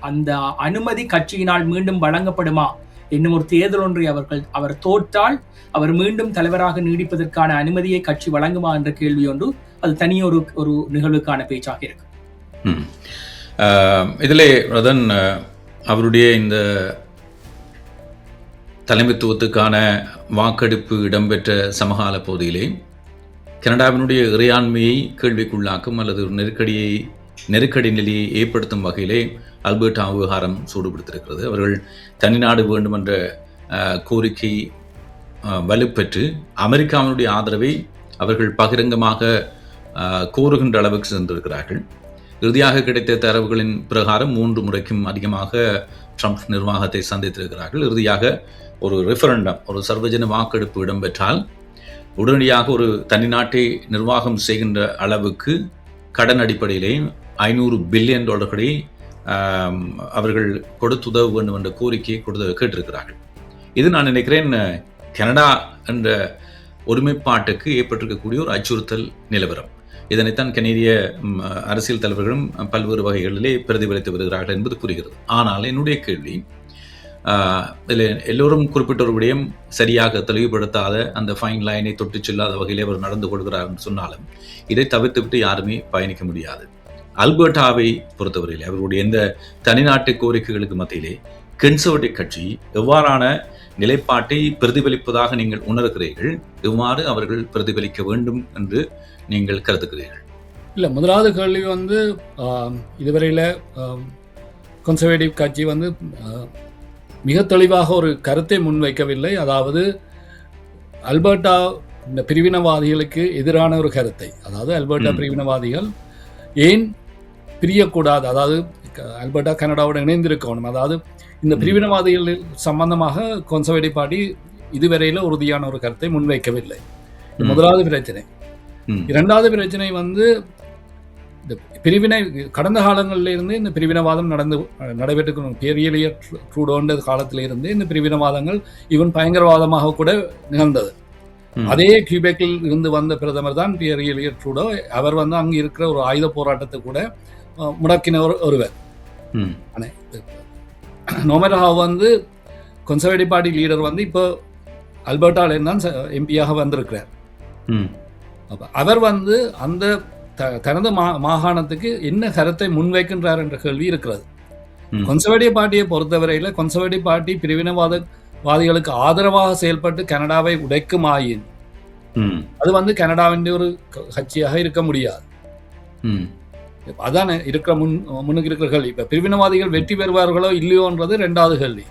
அந்த அனுமதி கட்சியினால் மீண்டும் வழங்கப்படுமா, இன்னும் ஒரு தேர்தல் ஒன்றை அவர் தோற்றால் அவர் மீண்டும் தலைவராக நீடிப்பதற்கான அனுமதியை கட்சி வழங்குமா என்ற கேள்வி ஒன்று, அது தனியொரு ஒரு நிகழ்வுக்கான பேச்சாக இருக்கு. இதிலே ரதன் அவருடைய இந்த தலைமைத்துவத்துக்கான வாக்கெடுப்பு இடம்பெற்ற சமகால பகுதியிலே கனடாவினுடைய இறையாண்மையை கேள்விக்குள்ளாக்கும் அல்லது ஒரு நெருக்கடி நிலையை ஏற்படுத்தும் வகையிலே அல்பர்டா விவகாரம் சூடுபிடித்திருக்கிறது. அவர்கள் தனிநாடு வேண்டும் என்ற கோரிக்கை வலுப்பெற்று அமெரிக்காவினுடைய ஆதரவை அவர்கள் பகிரங்கமாக கோருகின்ற அளவுக்கு சென்றிருக்கிறார்கள். இறுதியாக கிடைத்த தரவுகளின் பிரகாரம் 3 முறைக்கும் அதிகமாக ட்ரம்ப் நிர்வாகத்தை சந்தித்திருக்கிறார்கள். இறுதியாக ஒரு ரெஃபரண்டம், ஒரு சர்வஜன வாக்கெடுப்பு இடம்பெற்றால் உடனடியாக ஒரு தனிநாட்டை நிர்வாகம் செய்கின்ற அளவுக்கு கடன் அடிப்படையிலே $500 பில்லியன் அவர்கள் கொடுத்துதவ வேண்டும் என்ற கோரிக்கையை கேட்டிருக்கிறார்கள். இது நான் நினைக்கிறேன் கனடா என்ற ஒருமைப்பாட்டுக்கு ஏற்பட்டிருக்கக்கூடிய ஒரு அச்சுறுத்தல் நிலவரம். இதனைத்தான் கனேடிய அரசியல் தலைவர்களும் பல்வேறு வகைகளிலே பிரதிபலித்து வருகிறார்கள் என்பது புரிகிறது. ஆனால் என்னுடைய கேள்வி, இதில் எல்லோரும் குறிப்பிட்ட ஒரு விடயம் சரியாக தெளிவுபடுத்தாத அந்த ஃபைன் லைனை தொட்டு செல்லாத வகையிலே அவர் நடந்து கொள்கிறார் என்று சொன்னாலும் இதை தவிர்த்துவிட்டு யாருமே பயணிக்க முடியாது. அல்பர்டாவை பொறுத்தவரையிலே அவர்களுடைய இந்த தனிநாட்டு கோரிக்கைகளுக்கு மத்தியிலே கன்சர்வேட்டிவ் கட்சி எவ்வாறான நிலைப்பாட்டை பிரதிபலிப்பதாக நீங்கள் உணர்கிறீர்கள்? எவ்வாறு அவர்கள் பிரதிபலிக்க வேண்டும் என்று நீங்கள் கருதுகிறீர்கள்? இல்லை, முதலாவது கேள்வி வந்து இதுவரையில் கன்சர்வேட்டிவ் கட்சி வந்து மிக தெளிவாக ஒரு கருத்தை முன்வைக்கவில்லை. அதாவது அல்பர்டா இந்த பிரிவினவாதிகளுக்கு எதிரான ஒரு கருத்தை, அதாவது அல்பர்டா பிரிவினவாதிகள் ஏன் பிரியக்கூடாது, அதாவது அல்பர்டா கனடாவோட இணைந்திருக்கணும், அதாவது இந்த பிரிவினவாதிகள் சம்பந்தமாக கன்சர்வேட்டிவ் பார்ட்டி இதுவரையில் உறுதியான ஒரு கருத்தை முன்வைக்கவில்லை. முதலாவது பிரச்சனை. இரண்டாவது பிரச்சனை வந்து இந்த பிரிவினை கடந்த காலங்களில் இருந்து இந்த பிரிவினவாதம் நடைபெற்று பியர் எலியட் ட்ரூடோன்ற காலத்திலிருந்து இந்த பிரிவினவாதங்கள் ஈவன் பயங்கரவாதமாக கூட நிகழ்ந்தது. அதே கியூபெக்கில் இருந்து வந்த பிரதமர் தான் பியர் எலியட் ட்ரூடோ. அவர் வந்து அங்கே இருக்கிற ஒரு ஆயுத போராட்டத்தை கூட முடக்கின ஒருவர். நோமெரஹாவ் வந்து கன்சர்வேட்டிவ் பார்ட்டி லீடர் வந்து இப்போ அல்பர்டாவிலிருந்து தான் எம்பியாக வந்திருக்கிறார். அவர் வந்து அந்த தனது மாகாணத்துக்கு என்ன கருத்தை முன்வைக்கின்றார் என்ற கேள்வி இருக்கிறது. கன்சர்வேட்டிவ் பார்ட்டியை பொறுத்தவரையில் கன்சர்வேட்டிவ் பார்ட்டி பிரிவினவாதிகளுக்கு ஆதரவாக செயல்பட்டு கனடாவை உடைக்குமாயின் அது வந்து கனடாவின் ஒரு கட்சியாக இருக்க முடியாது. அதான் இருக்கிற முன்னுக்கு இருக்கிற கேள்வி. இப்ப பிரிவினவாதிகள் வெற்றி பெறுவார்களோ இல்லையோன்றது இரண்டாவது கேள்வி.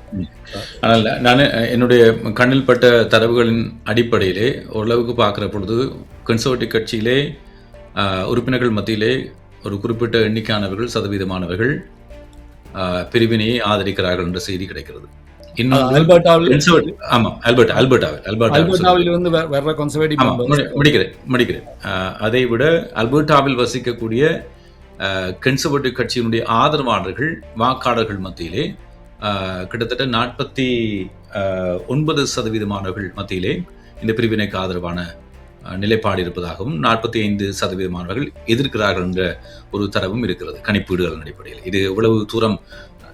ஆனால் நான் என்னுடைய கண்ணில் பட்ட தரவுகளின் அடிப்படையிலே ஓரளவுக்கு பார்க்குற பொழுது கன்சர்வேட்டிவ் கட்சியிலே உறுப்பினர்கள் மத்தியிலே ஒரு குறிப்பிட்ட எண்ணிக்கையானவர்கள், சதவீதமானவர்கள் பிரிவினையை ஆதரிக்கிறார்கள் என்ற செய்தி கிடைக்கிறது. முடிக்கிறேன். அதை விட அல்பர்டாவில் வசிக்கக்கூடிய கன்சர்வேட்டிவ் கட்சியினுடைய ஆதரவாளர்கள் வாக்காளர்கள் மத்தியிலே கிட்டத்தட்ட 49% மத்தியிலே இந்த பிரிவினைக்கு ஆதரவான நிலைப்பாடு இருப்பதாகவும் 45% எதிர்க்கிறார்கள் என்ற ஒரு தரவும் இருக்கிறது கணிப்பீடுகளின் அடிப்படையில். இது எவ்வளவு தூரம்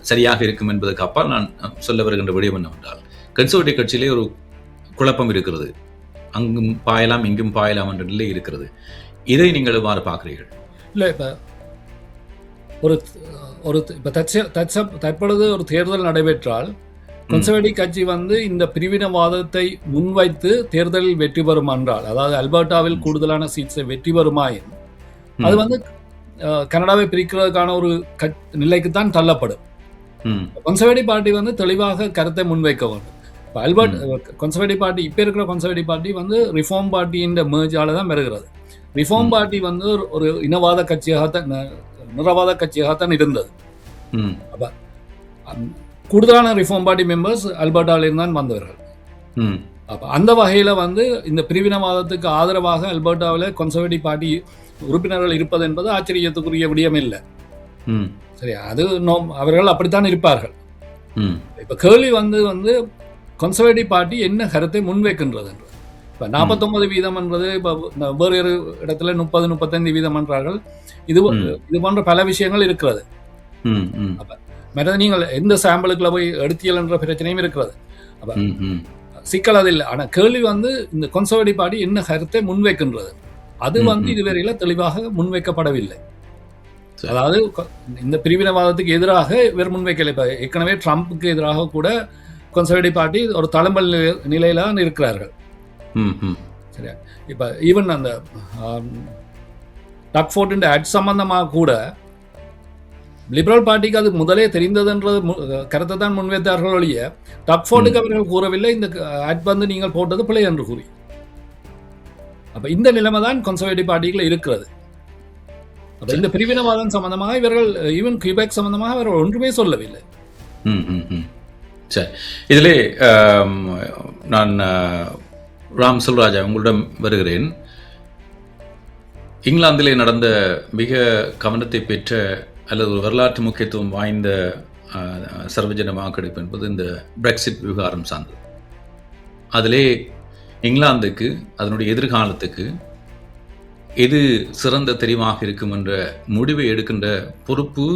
சரியாக இருக்கும் என்பதற்கு அப்பால் நான் சொல்ல வருகின்ற விடயம் என்னவென்றால், கன்சர்வேட்டிவ் கட்சியிலே ஒரு குழப்பம் இருக்கிறது. அங்கும் பாயலாம் இங்கும் பாயலாம் என்ற நிலை இருக்கிறது. இதை நீங்கள் எவ்வாறு பார்க்கிறீர்கள்? இல்லை, இப்போ தற்பொழுது ஒரு தேர்தல் நடைபெற்றால் கன்சர்வேட்டிவ் கட்சி வந்து இந்த பிரிவினவாதத்தை முன்வைத்து தேர்தலில் வெற்றி பெறும் என்றால், அதாவது அல்பர்டாவில் கூடுதலான சீட்ஸை வெற்றி பெறுமாயின் அது வந்து கனடாவை பிரிக்கிறதுக்கான ஒரு நிலைக்குத்தான் தள்ளப்படும். கன்சர்வேட்டிவ் பார்ட்டி வந்து தெளிவாக கருத்தை முன்வைக்க வேண்டும். இப்போ கன்சர்வேட்டிவ் பார்ட்டி இப்போ இருக்கிற கன்சர்வேட்டிவ் பார்ட்டி வந்து ரிஃபார்ம் பார்ட்டியின் மேர்ஜால தான் வருகிறது. ரிஃபார்ம் பார்ட்டி வந்து ஒரு இனவாத கட்சியாகத்தான், நிறவாத கட்சியாகத்தான் இருந்தது. அப்ப கூடுதலான ரிஃபார்ம் பார்ட்டி மெம்பர்ஸ் அல்பர்டாவிலிருந்து தான் வந்தவர்கள். அப்போ அந்த வகையில் வந்து இந்த பிரிவினவாதத்துக்கு ஆதரவாக அல்பர்டாவில் கன்சர்வேட்டிவ் பார்ட்டி உறுப்பினர்கள் இருப்பது என்பது ஆச்சரியத்துக்குரிய விடயம் இல்லை. சரியா, அது அவர்கள் அப்படித்தான் இருப்பார்கள். இப்போ கேள்வி வந்து கன்சர்வேட்டிவ் பார்ட்டி என்ன கருத்தை முன்வைக்கின்றது என்று. இப்போ 49% என்றது இப்போ வேறு இடத்துல 30-35% என்றார்கள். இது போன்ற பல விஷயங்கள் இருக்கிறது. அப்போ மற்ற நீங்கள் எந்த சாம்பிளுக்குள்ள போய் எடுத்தியல் என்ற பிரச்சனையும் இருக்கிறது. அப்போ சிக்கல் அது இல்லை. ஆனால் கேள்வி வந்து இந்த கன்சர்வேட்டிவ் பார்ட்டி என்ன கருத்தை முன்வைக்கின்றது, அது வந்து இதுவரையில் தெளிவாக முன்வைக்கப்படவில்லை. அதாவது இந்த பிரிவினவாதத்துக்கு எதிராக இவர் முன்வைக்கலை. இப்போ ஏற்கனவே ட்ரம்ப்புக்கு எதிராக கூட கன்சர்வேட்டிவ் பார்ட்டி ஒரு தளம்பல் நிலையில இருக்கிறார்கள். சரியா, இப்போ ஈவன் அந்த டக்ஃபோர்ட் ஆட் சம்பந்தமாக கூட லிபரல் பார்ட்டிக்கு அது முதலே தெரிந்ததுன்றது கருத்தை தான் முன்வைத்தார்கள் ஒழிய டக்ஃபோர்டுக்கு அவர்கள் கூறவில்லை இந்த ஆட் வந்து நீங்கள் போட்டது பிழை என்று கூறி. அப்ப இந்த நிலைமை தான் கன்சர்வேட்டிவ் பார்ட்டிகள் இருக்கிறது. அப்ப இந்த பிரிவினவாதம் சம்பந்தமாக இவர்கள் ஈவன் கியூபெக் சம்பந்தமாக அவர்கள் ஒன்றுமே சொல்லவில்லை. சரி, இதிலே நான் ராம் செல்வராஜா உங்களிடம் வருகிறேன். இங்கிலாந்திலே நடந்த மிக கவனத்தை பெற்ற அல்லது ஒரு வரலாற்று முக்கியத்துவம் வாய்ந்த சர்வஜன வாக்கெடுப்பு என்பது இந்த பிரெக்சிட் விவகாரம் சார்ந்தது. அதிலே இங்கிலாந்துக்கு அதனுடைய எதிர்காலத்துக்கு எது சிறந்த தெரிவாக இருக்கும் என்ற முடிவை எடுக்கின்ற பொறுப்பு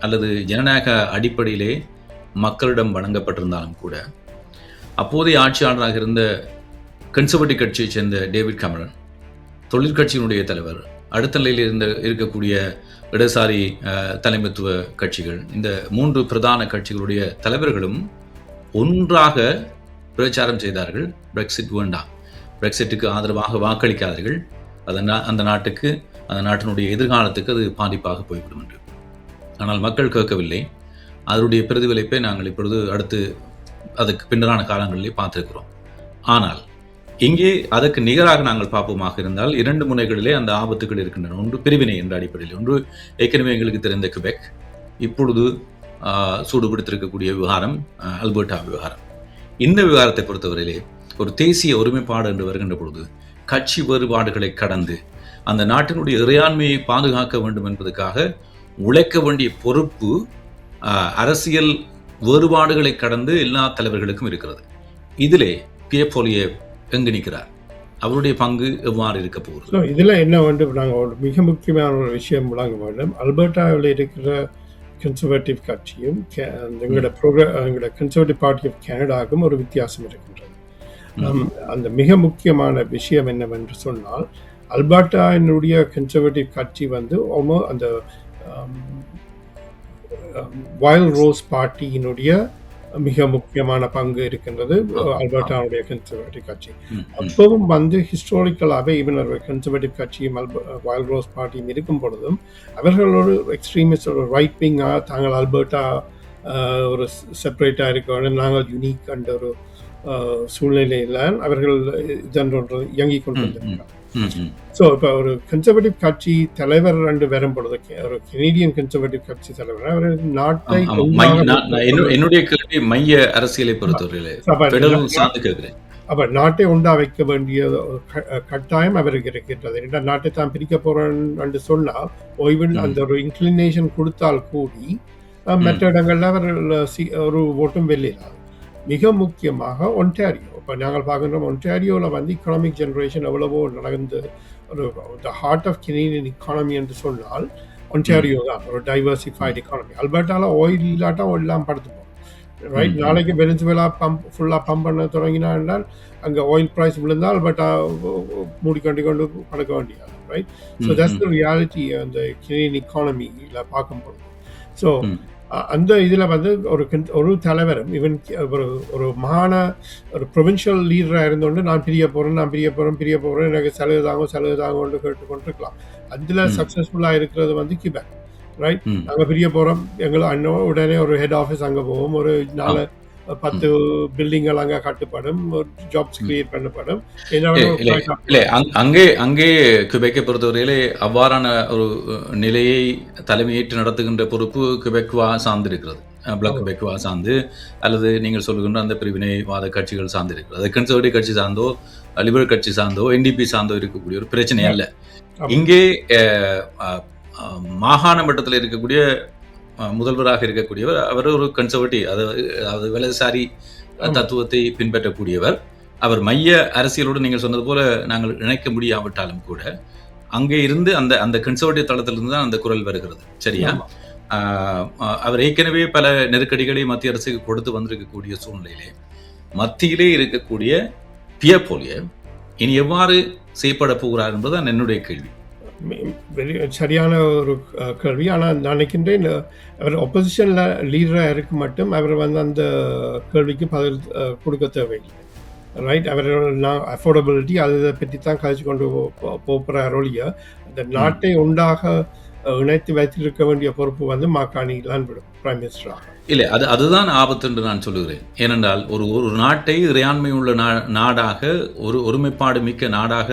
அல்லது ஜனநாயக அடிப்படையிலே மக்களிடம் வழங்கப்பட்டிருந்தாலும் கூட அப்போதைய ஆட்சியாளராக இருந்த கன்சர்வேட்டிவ் கட்சியைச் சேர்ந்த டேவிட் கமரன், தொழிற்கட்சியினுடைய தலைவர் அடுத்த நிலையில் இருக்கக்கூடிய இடதுசாரி தலைமைத்துவ கட்சிகள், இந்த 3 பிரதான கட்சிகளுடைய தலைவர்களும் ஒன்றாக பிரச்சாரம் செய்தார்கள். பிரெக்சிட் வேண்டாம், பிரெக்சிட்டுக்கு ஆதரவாக வாக்களிக்காதீர்கள், அந்த நாட்டுக்கு, அந்த நாட்டினுடைய எதிர்காலத்துக்கு அது பாதிப்பாக போய்விடும் என்று. ஆனால் மக்கள் கேட்கவில்லை. அதனுடைய பிரதிபலிப்பை நாங்கள் இப்பொழுது அடுத்து அதுக்கு பின்னரான காலங்களிலே பார்த்திருக்கிறோம். ஆனால் இங்கே அதற்கு நிகராக நாங்கள் பார்ப்போமாக இருந்தால் 2 முனைகளிலே அந்த ஆபத்துகள் இருக்கின்றன. ஒன்று பிரிவினை என்ற அடிப்படையில், ஒன்று ஏற்கனவே எங்களுக்கு தெரிந்த கிபெக், இப்பொழுது சூடுபிடித்திருக்கக்கூடிய விவகாரம் அல்பர்டா விவகாரம். இந்த விவகாரத்தை பொறுத்தவரையிலே ஒரு தேசிய ஒருமைப்பாடு என்று வருகின்ற பொழுது கட்சி வேறுபாடுகளை கடந்து அந்த நாட்டினுடைய இறையாண்மையை பாதுகாக்க வேண்டும் என்பதற்காக உழைக்க வேண்டிய பொறுப்பு அரசியல் வேறுபாடுகளை கடந்து எல்லா தலைவர்களுக்கும் இருக்கிறது. இதிலே பியர் போலியேவ் எங்கு நிற்கிறார்? அவருடைய பங்கு எவ்வாறு இருக்க போகிறது? இதில் என்ன வேண்டும், நாங்கள் ஒரு மிக முக்கியமான ஒரு விஷயம் விளங்க வேண்டும். அல்பர்டாவில் இருக்கிற கன்சர்வேட்டிவ் கட்சியும் எங்களோட கன்சர்வேட்டிவ் பார்ட்டி ஆஃப் கனடாவுக்கும் ஒரு வித்தியாசம் இருக்கின்றது. அந்த மிக முக்கியமான விஷயம் என்னவென்று சொன்னால், அல்பர்டாவினுடைய கன்சர்வேட்டிவ் கட்சி வந்து அந்த வைல்ட் ரோஸ் பார்ட்டியினுடைய மிக முக்கியமான பங்கு இருக்கின்றது அல்பர்டாவுடைய கன்சர்வேட்டிவ் கட்சி. அப்பவும் வந்து ஹிஸ்டாரிக்கலாகவே ஈவன் கன்சர்வேட்டிவ் கட்சியும் வைல்ட் ரோஸ் பார்ட்டியும் இருக்கும் பொழுதும் அவர்களோட எக்ஸ்ட்ரீமிஸ்ட் ஒரு ரைட் விங்காக தாங்கள் அல்பர்டா ஒரு செப்பரேட்டாக இருக்க வேண்டும், நாங்கள் யூனிக் என்ற ஒரு சூழ்நிலையில் அவர்கள் இதென்று இயங்கிக் கொண்டிருக்கிறார். ஸோ இப்போ ஒரு கன்சர்வேட்டிவ் கட்சி தலைவர் ரெண்டு வரும் பொழுது, ஒரு கெனடியன் கன்சர்வேட்டிவ் கட்சி தலைவர் அவர் நாட்டை, என்னுடைய கேள்வி மைய அரசியலை பொறுத்தவரையிலே அப்ப நாட்டை உண்டா வைக்க வேண்டிய கட்டாயம் அவருக்கு இருக்கின்றது. ஏன்னா நாட்டை தான் பிரிக்க போறேன்னு சொன்னால் ஓய்வில் அந்த ஒரு இன்க்ளினேஷன் கொடுத்தால் கூடி மற்ற இடங்கள்ல அவர் ஒரு ஓட்டும் வெளியிடாது. மிக முக்கியமாக ஒன்டாரியோ, இப்போ நாங்கள் பார்க்கின்றோம் ஒன்டாரியோவில் வந்து இக்கனாமிக் ஜெனரேஷன் எவ்வளவோ நடந்து ஒரு the heart of Canadian economy என்று சொன்னால் ஒன்டாரியோ தான், ஒரு டைவர்சிஃபைடு இக்கானமி. அல்பர்டாவில் ஆயில் இல்லாட்டா எல்லாம் படுத்துப்போம், ரைட்? நாளைக்கு வெனிசுவேலா ஃபுல்லாக பம்ப் பண்ண தொடங்கினா என்றால் அங்கே ஆயில் ப்ரைஸ் விழுந்தால் அல்பர்டா மூடிக்கொண்டு கொண்டு படுக்க வேண்டியது, right? So that's the reality அந்த கெனடியன் இக்கானமியில் பார்க்கும்போது. ஸோ அந்த இதில் வந்து ஒரு தலைவரும் ஈவன் ஒரு மாகாண ஒரு ப்ரொவின்ஷியல் லீடராக இருந்தோண்டு நான் பிரிய போகிறேன் எனக்கு செலவு தாங்கன்னு கேட்டுக்கொண்டிருக்கலாம். அதில் சக்ஸஸ்ஃபுல்லாக இருக்கிறது வந்து கிபெக், ரைட்? நாங்கள் பிரிய போகிறோம், எங்களை அண்ணன் உடனே ஒரு ஹெட் ஆஃபீஸ் அங்கே போவோம், ஒரு 4-10 பில்டிங்கள் அங்கே கட்டுப்படும், ஒரு ஜாப்ஸ் கிரியேட் பண்ணப்படும். அங்கே கிபெக்கை பொறுத்தவரையிலே அவ்வாறான ஒரு நிலையை தலைமையேற்று நடத்துகின்ற பொறுப்பு கிபெக்வா சார்ந்திருக்கிறது, பிளாக் கிபெக்வா சார்ந்து, அல்லது நீங்கள் சொல்லுகின்ற அந்த பிரிவினைவாத கட்சிகள் சார்ந்து இருக்கிறது. அது கன்சர்வேட்டிவ் கட்சி சார்ந்தோ லிபரல் கட்சி சார்ந்தோ NDP சார்ந்தோ இருக்கக்கூடிய ஒரு பிரச்சனை அல்ல. இங்கே மாகாண மட்டத்தில் இருக்கக்கூடிய முதல்வராக இருக்கக்கூடியவர் அவர் ஒரு கன்சர்வேட்டிவ், அதாவது வலதுசாரி தத்துவத்தை பின்பற்றக்கூடியவர். அவர் மைய அரசியலோடு நீங்கள் சொன்னது போல நாங்கள் இணைக்க முடியாவிட்டாலும் கூட அங்கே இருந்து அந்த கன்சர்வேட்டிவ் தளத்திலிருந்து தான் அந்த குரல் வருகிறது, சரியா? அவர் ஏற்கனவே பல நெருக்கடிகளை மத்திய அரசுக்கு கொடுத்து வந்திருக்கக்கூடிய சூழ்நிலையிலே மத்தியிலே இருக்கக்கூடிய பியர் போலியேவ் இனி எவ்வாறு செய்யப்பட போகிறார் என்பதுதான் என்னுடைய கேள்வி. சரியான ஒரு கேள்வி. ஆனால் நான் நினைக்கின்றேன் அவர் ஒப்போசிஷனில் லீடராக இருக்க மட்டும் அவர் வந்து அந்த கேள்விக்கு பதில் கொடுக்க தேவையில்லை, ரைட்? அவர் அஃபோர்டபிலிட்டி அதை பற்றி தான் கழிச்சு கொண்டு போகிறார் ஒழிய அந்த நாட்டை உண்டாக இணைத்து வைத்திருக்க வேண்டிய பொறுப்பு வந்து மாகாணிதான் விடும் பிரைம் மினிஸ்டராக. இல்லை, அதுதான் ஆபத்து என்று நான் சொல்லுகிறேன். ஏனென்றால் ஒரு நாட்டை இறையாண்மை உள்ள நாடாக, ஒரு ஒருமைப்பாடு மிக்க நாடாக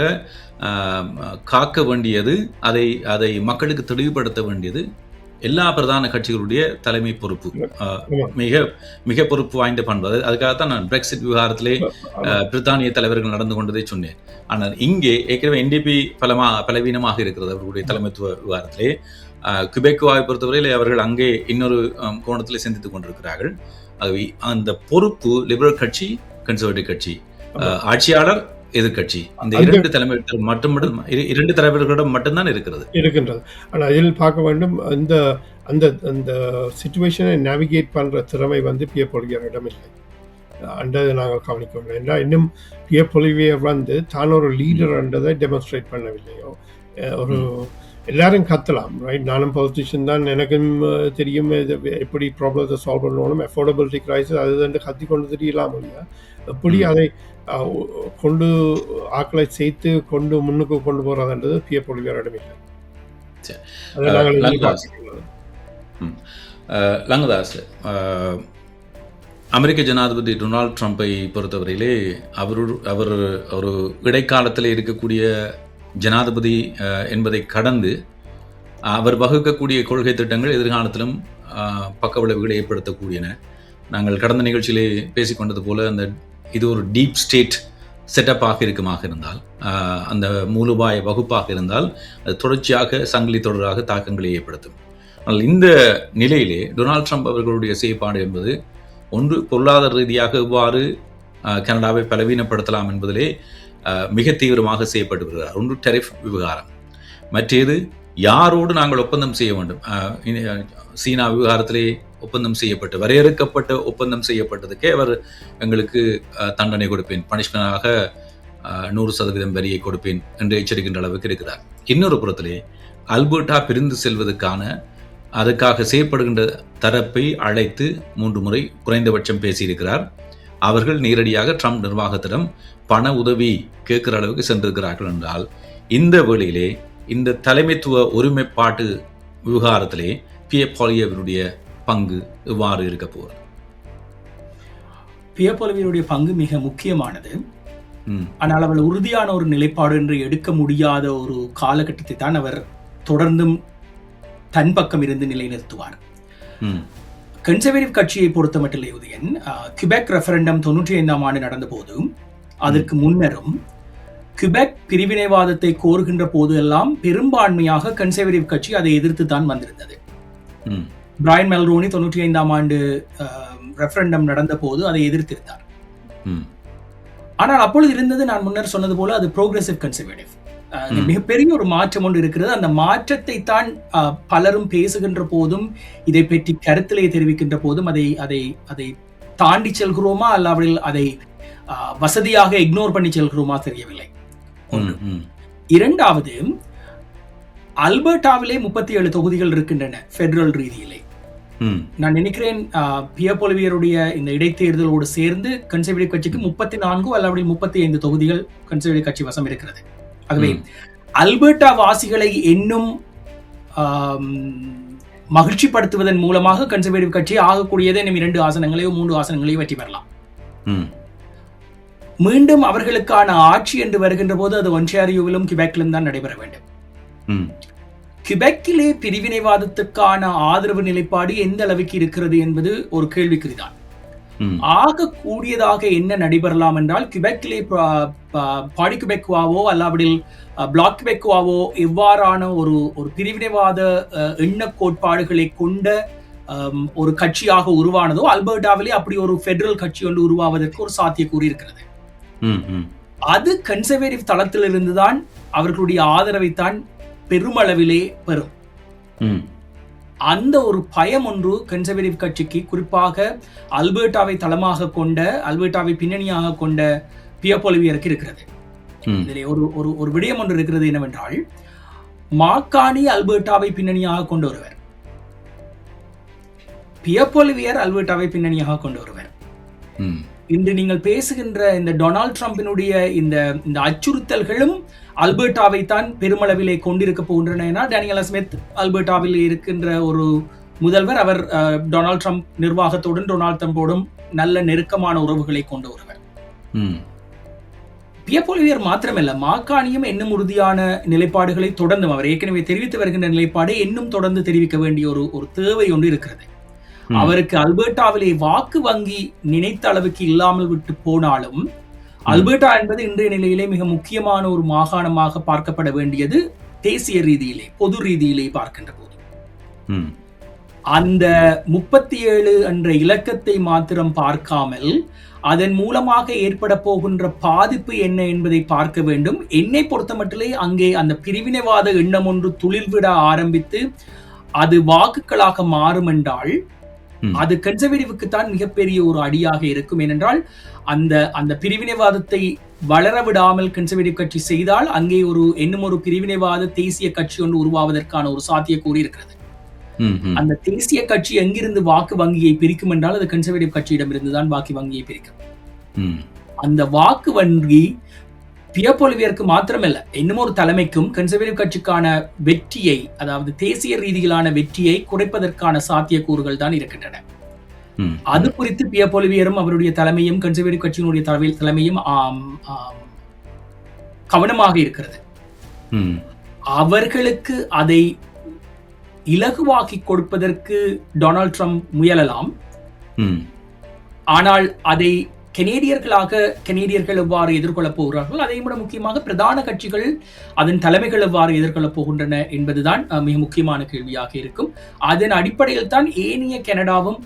காக்க வேண்டியது, அதை மக்களுக்கு தெளிவுபடுத்த வேண்டியது எல்லா பிரதான கட்சிகளுடைய தலைமை பொறுப்பு, மிக மிக பொறுப்பு வாய்ந்த பண்பு. அதுக்காகத்தான் நான் பிரெக்சிட் விவகாரத்திலே பிரித்தானிய தலைவர்கள் நடந்து கொண்டதை சொன்னேன். ஆனால் இங்கே ஏற்கனவே NDP பலவீனமாக இருக்கிறது அவர்களுடைய தலைமைத்துவ விவகாரத்திலே. கிபெக்வாவை பொறுத்தவரையில் அவர்கள் அங்கே இன்னொரு கோணத்தில் சிந்தித்துக் கொண்டிருக்கிறார்கள். ஆகவே அந்த பொறுப்பு லிபரல் கட்சி, கன்சர்வேட்டிவ் கட்சி, ஆட்சியாளர், எதிர்கட்சி, இந்த இரண்டு தலைவர்களிடம் மட்டும்தான் இருக்கின்றது. ஆனால் அதில் பார்க்க வேண்டும், அந்த சிச்சுவேஷனை நேவிகேட் பண்ற திறமை வந்து பியர் பொலிவியரிடம் இல்லை என்றதை நாங்கள் கவனிக்க வேண்டும். ஏன்னா இன்னும் பியர் பொலிவியர் வந்து தான் ஒரு லீடர் என்றதை டெமான்ஸ்ட்ரேட் பண்ணவில்லையோ. ஒரு எல்லாரும் கத்தலாம், ரைட்? நானும் பொலிட்டிஷியன் தான், எனக்கும் தெரியும் எப்படி ப்ராப்ளத்தை சால்வ் பண்ணணும், அஃபோர்டபிலிட்டி கிரைசிஸ் அது கத்தி கொண்டு தெரியலாம் இல்லையா? எப்படி அதை கொண்டு ஆக்களை சேர்த்து கொண்டு முன்னுக்கு கொண்டு போகிறதுன்றது பியர் பொலிவியரிடம் இல்லை. லங்கதாஸ், அமெரிக்க ஜனாதிபதி டொனால்ட் ட்ரம்பை பொறுத்தவரையிலே அவர் ஒரு இடைக்காலத்தில் இருக்கக்கூடிய ஜனாதிபதி என்பதை கடந்து அவர் வகுக்கக்கூடிய கொள்கை திட்டங்கள் எதிர்காலத்திலும் பக்க விளைவுகளை ஏற்படுத்தக்கூடியன. நாங்கள் கடந்த நிகழ்ச்சியிலே பேசிக்கொண்டது போல இது ஒரு டீப் ஸ்டேட் செட்டப்பாக இருக்குமாக இருந்தால், அந்த மூலோபாய வகுப்பாக இருந்தால் அது தொடர்ச்சியாக சங்கிலி தொடராக தாக்கங்களை ஏற்படுத்தும். ஆனால் இந்த நிலையிலே டொனால்ட் ட்ரம்ப் அவர்களுடைய செயற்பாடு என்பது ஒன்று பொருளாதார ரீதியாக எவ்வாறு கனடாவை பலவீனப்படுத்தலாம் என்பதிலே மிக தீவிரமாக செய்யப்பட்டு வருகிறார். ஒன்று டெரிஃப் விவகாரம், மற்றது யாரோடு நாங்கள் ஒப்பந்தம் செய்ய வேண்டும். சீனா விவகாரத்திலே ஒப்பந்தம் செய்யப்பட்டு வரையறுக்கப்பட்ட ஒப்பந்தம் செய்யப்பட்டதுக்கே அவர் எங்களுக்கு தண்டனை கொடுப்பேன், பனிஷ்மெண்டாக 100% வரியை கொடுப்பேன் என்று எச்சரிக்கின்ற அளவுக்கு இருக்கிறார். இன்னொரு புறத்திலே அல்பர்டா பிரிந்து செல்வதற்கான அதுக்காக செய்யப்படுகின்ற தரப்பை அழைத்து 3 முறை குறைந்தபட்சம் பேசியிருக்கிறார். அவர்கள் நேரடியாக ட்ரம்ப் நிர்வாகத்திடம் பண உதவி கேட்கிற அளவுக்கு சென்றிருக்கிறார்கள் என்றால், இந்த வேளையிலே இந்த தலைமைத்துவ ஒருமைப்பாட்டு விவகாரத்திலே பியர் பொலிவியருடைய பங்கு எவ்வாறு இருக்க போகிறது? பியர் பொலிவியருடைய பங்கு மிக முக்கியமானது. ஆனால் அவள் உறுதியான ஒரு நிலைப்பாடு என்று எடுக்க முடியாத ஒரு காலகட்டத்தை தான் அவர் தொடர்ந்தும் தன் பக்கம் இருந்து நிலைநிறுத்துவார். கன்சர்வேட்டிவ் கட்சியை பொறுத்த மட்டிலே உதயன், கியூபெக் ரெஃபரண்டம் 95ஆம் ஆண்டு நடந்த போதும் அதற்கு முன்னரும் கியூபெக் பிரிவினைவாதத்தை கோருகின்ற போது எல்லாம் பெரும்பான்மையாக கன்சர்வேட்டிவ் கட்சி அதை எதிர்த்து தான் வந்திருந்தது. பிரையன் மெல்ரோனி 95ஆம் ஆண்டு ரெஃபரண்டம் நடந்த போது அதை எதிர்த்திருந்தார். ஆனால் அப்பொழுது இருந்தது, நான் முன்னர் சொன்னது போல, அது ப்ரோக்ரெசிவ் கன்சர்வேட்டிவ். மிகப்பெரிய ஒரு மாற்றம் ஒன்று இருக்கிறது. அந்த மாற்றத்தை தான் பலரும் பேசுகின்ற போதும், இதை பற்றி கருத்திலே தெரிவிக்கின்ற போதும் அதை தாண்டி செல்கிறோமா அல்லாவிடில் அதை வசதியாக இக்னோர் பண்ணி செல்கிறோமா தெரியவில்லை. இரண்டாவது, அல்பர்டாவிலே 37 தொகுதிகள் இருக்கின்றன பெடரல் ரீதியிலே. நான் நினைக்கிறேன் பியர் பொலிவியருடைய இந்த இடைத்தேர்தலோடு சேர்ந்து கன்சர்வேட்டிவ் கட்சிக்கு 34 அல்லாவிடில் 35 தொகுதிகள் கன்சர்வேட்டிவ் கட்சி வசம் இருக்கிறது. ஆகவே அல்பர்டா வாசிகளை இன்னும் மகிழ்ச்சிப்படுத்துவதன் மூலமாக கன்சர்வேட்டிவ் கட்சி ஆகக்கூடியதை 2 ஆசனங்களையோ 3 ஆசனங்களையோ வெற்றி பெறலாம். மீண்டும் அவர்களுக்கான ஆட்சி என்று வருகின்ற போது அது ஒன்டாரியோவிலும் கியூபெக்கிலும் தான் நடைபெற வேண்டும். கியூபெக்கிலே பிரிவினைவாதத்துக்கான ஆதரவு நிலைப்பாடு எந்த அளவுக்கு இருக்கிறது என்பது ஒரு கேள்விக்குறிதான். ஆக கூடியதாக என்ன நடைபெறலாம் என்றால், கியூபெக்கிலே பாடி கியூபெக்குவாவோ அல்லாவிடில் பிளாக் கியூபெக்குவாவோ எவ்வாறான ஒரு பிரிவினைவாத எண்ண கோட்பாடுகளை கொண்ட ஒரு கட்சியாக உருவானதோ, அல்பர்டாவிலே அப்படி ஒரு பெடரல் கட்சி ஒன்று உருவாவதற்கு ஒரு சாத்தியக்கூறு இருக்கிறது. அது கன்சர்வேட்டிவ் தளத்திலிருந்துதான் அவர்களுடைய ஆதரவைத்தான் பெருமளவிலே பெறும். அந்த ஒரு பயம் ஒன்று கன்சர்வேட்டிவ் கட்சிக்கு, குறிப்பாக அல்பர்டாவை தளமாக கொண்ட, அல்பர்டாவை பின்னணியாக கொண்ட பியர் பொலிவியருக்கு இருக்கிறது. இதிலே ஒரு விடயம் ஒன்று இருக்கிறது என்னவென்றால், மாக்கானி அல்பர்டாவை பின்னணியாக கொண்டு வருவர், பியர் பொலிவியர் அல்பர்டாவை பின்னணியாக கொண்டு வருவர். இன்று நீங்கள் பேசுகின்ற இந்த டொனால்ட் ட்ரம்பினுடைய இந்த அச்சுறுத்தல்களும் அல்பர்டாவை தான் பெருமளவிலே கொண்டிருக்க போகின்றன. டேனியல் ஸ்மித் அல்பர்டாவில் இருக்கின்ற ஒரு முதல்வர். அவர் டொனால்ட் ட்ரம்ப் நிர்வாகத்தோடும் டொனால்ட் ட்ரம்போடும் நல்ல நெருக்கமான உறவுகளை கொண்டு வருவர். பியர் பொலிவியர் மாத்திரமல்ல, மாக்கானியும் இன்னும் உறுதியான நிலைப்பாடுகளை தொடர்ந்து, அவர் ஏற்கனவே தெரிவித்து வருகின்ற நிலைப்பாடை இன்னும் தொடர்ந்து தெரிவிக்க வேண்டிய ஒரு தேவை ஒன்று இருக்கிறது. அவருக்கு அல்பர்டாவிலே வாக்கு வங்கி நினைத்த அளவுக்கு இல்லாமல் விட்டு போனாலும், அல்பர்டா என்பது இன்றைய நிலையிலே மிக முக்கியமான ஒரு மாகாணமாக பார்க்கப்பட வேண்டியது தேசிய ரீதியிலே, பொது ரீதியிலே பார்க்கின்ற போது. அந்த 37 என்ற இலக்கத்தை மாத்திரம் பார்க்காமல் அதன் மூலமாக ஏற்பட போகின்ற பாதிப்பு என்ன என்பதை பார்க்க வேண்டும். என்னை பொறுத்த மட்டிலே அங்கே அந்த பிரிவினைவாத எண்ணம் ஒன்று துளிர்விட ஆரம்பித்து அது வாக்குகளாக மாறும் என்றால், அது கன்சர்வேட்டிவ்க்கு தான் மிகப்பெரிய ஒரு அடியாக இருக்கும். ஏனென்றால் அந்த பிரிவினைவாதத்தை வளர விடாமல் கன்சர்வேட்டிவ் கட்சி செய்தால் அங்கே இன்னும் ஒரு பிரிவினைவாத தேசிய கட்சி ஒன்று உருவாவதற்கான ஒரு சாத்தியக்கூறு இருக்கிறது. அந்த தேசிய கட்சி எங்கிருந்து வாக்கு வங்கியை பிரிக்கும் என்றால் அது கன்சர்வேட்டிவ் கட்சியிடமிருந்து தான் வாக்கு வங்கியை பிரிக்கும். அந்த வாக்கு வங்கி பியர் பொலிவியருக்கு மாத்திரமல்ல, இன்னும் ஒரு தலைமைக்கும் கன்சர்வேட்டிவ் கட்சிக்கான வெற்றியை, அதாவது தேசிய ரீதியிலான வெற்றியை குறைப்பதற்கான சாத்தியக்கூறுகள் தான் இருக்கின்றன. அது குறித்து பியர் பொலிவியரும் அவருடைய தலைமையும் கன்சர்வேட்டிவ் கட்சியினுடைய தலைமையும் கவனமாக இருக்கிறது. அவர்களுக்கு அதை இலகுவாக்கி கொடுப்பதற்கு டொனால்ட் ட்ரம்ப் முயலலாம். ஆனால் அதை கனேடியர்கள் எவ்வாறு எதிர்கொள்ளப் போகிறார்கள், அதை விட முக்கியமாக பிரதான கட்சிகள் அதன் தலைமைகள் எவ்வாறு எதிர்கொள்ளப் போகின்றன என்பதுதான் மிக முக்கியமான கேள்வியாக இருக்கும். அதன் அடிப்படையில் தான் ஏனைய கனடாவும்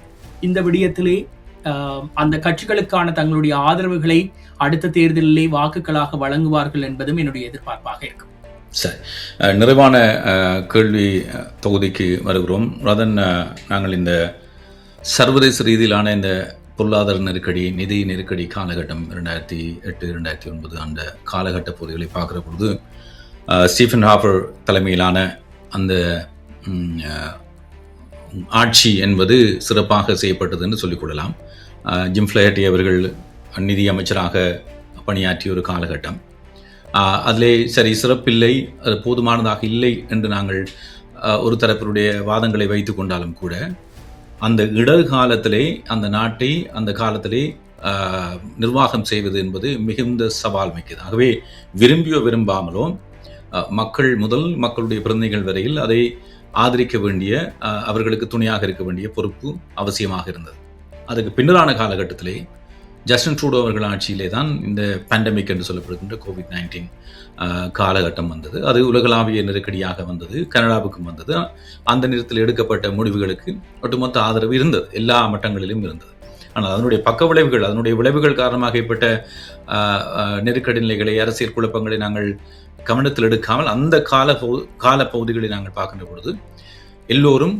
இந்த விடயத்திலே அந்த கட்சிகளுக்கான தங்களுடைய ஆதரவுகளை அடுத்த தேர்தலிலே வாக்குகளாக வழங்குவார்கள் என்பதும் என்னுடைய எதிர்பார்ப்பாக இருக்கும். சரி, நிறைவான கேள்வி தொகுதிக்கு வருகிறோம். ரதன், நாங்கள் இந்த சர்வதேச ரீதியிலான இந்த பொருளாதார நெருக்கடி, நிதி நெருக்கடி காலகட்டம் 2008-2009 அந்த காலகட்ட பகுதிகளை பார்க்குற பொழுது ஸ்டீஃபன் ஹார்ப்பர் தலைமையிலான அந்த ஆட்சி என்பது சிறப்பாக செய்யப்பட்டது என்று சொல்லிக்கொள்ளலாம். ஜிம் ஃப்ளேயர்ட்டி அவர்கள் நிதி அமைச்சராக பணியாற்றிய ஒரு காலகட்டம். அதிலே சரி, சிறப்பில்லை, அது போதுமானதாக இல்லை என்று நாங்கள் ஒரு தரப்பினுடைய வாதங்களை வைத்து கொண்டாலும் கூட அந்த இடர்காலத்திலே அந்த நாட்டை அந்த காலத்திலே நிர்வாகம் செய்வது என்பது மிகுந்த சவால் மிக்கது. ஆகவே விரும்பியோ விரும்பாமலோ மக்கள் முதல் மக்களுடைய பிரதிநிதிகள் வரையில் அதை ஆதரிக்க வேண்டிய, அவர்களுக்கு துணையாக இருக்க வேண்டிய பொறுப்பு அவசியமாக இருந்தது. அதுக்கு பின்னரான காலகட்டத்திலே ஜஸ்டின் ட்ரூடோ அவர்கள் ஆட்சியிலே தான் இந்த பேண்டமிக் என்று சொல்லப்படுகின்ற COVID-19 காலகட்டம் வந்தது. அது உலகளாவிய நெருக்கடியாக வந்தது, கனடாவுக்கும் வந்தது. அந்த நேரத்தில் எடுக்கப்பட்ட முடிவுகளுக்கு ஒட்டுமொத்த ஆதரவு இருந்தது, எல்லா மட்டங்களிலும் இருந்தது. ஆனால் அதனுடைய பக்க விளைவுகள், அதனுடைய விளைவுகள் காரணமாக ஏற்பட்ட நெருக்கடி நிலைகளை, அரசியல் குழப்பங்களை நாங்கள் கவனத்தில் எடுக்காமல் அந்த கால பகுதிகளை நாங்கள் பார்க்கின்ற பொழுது எல்லோரும்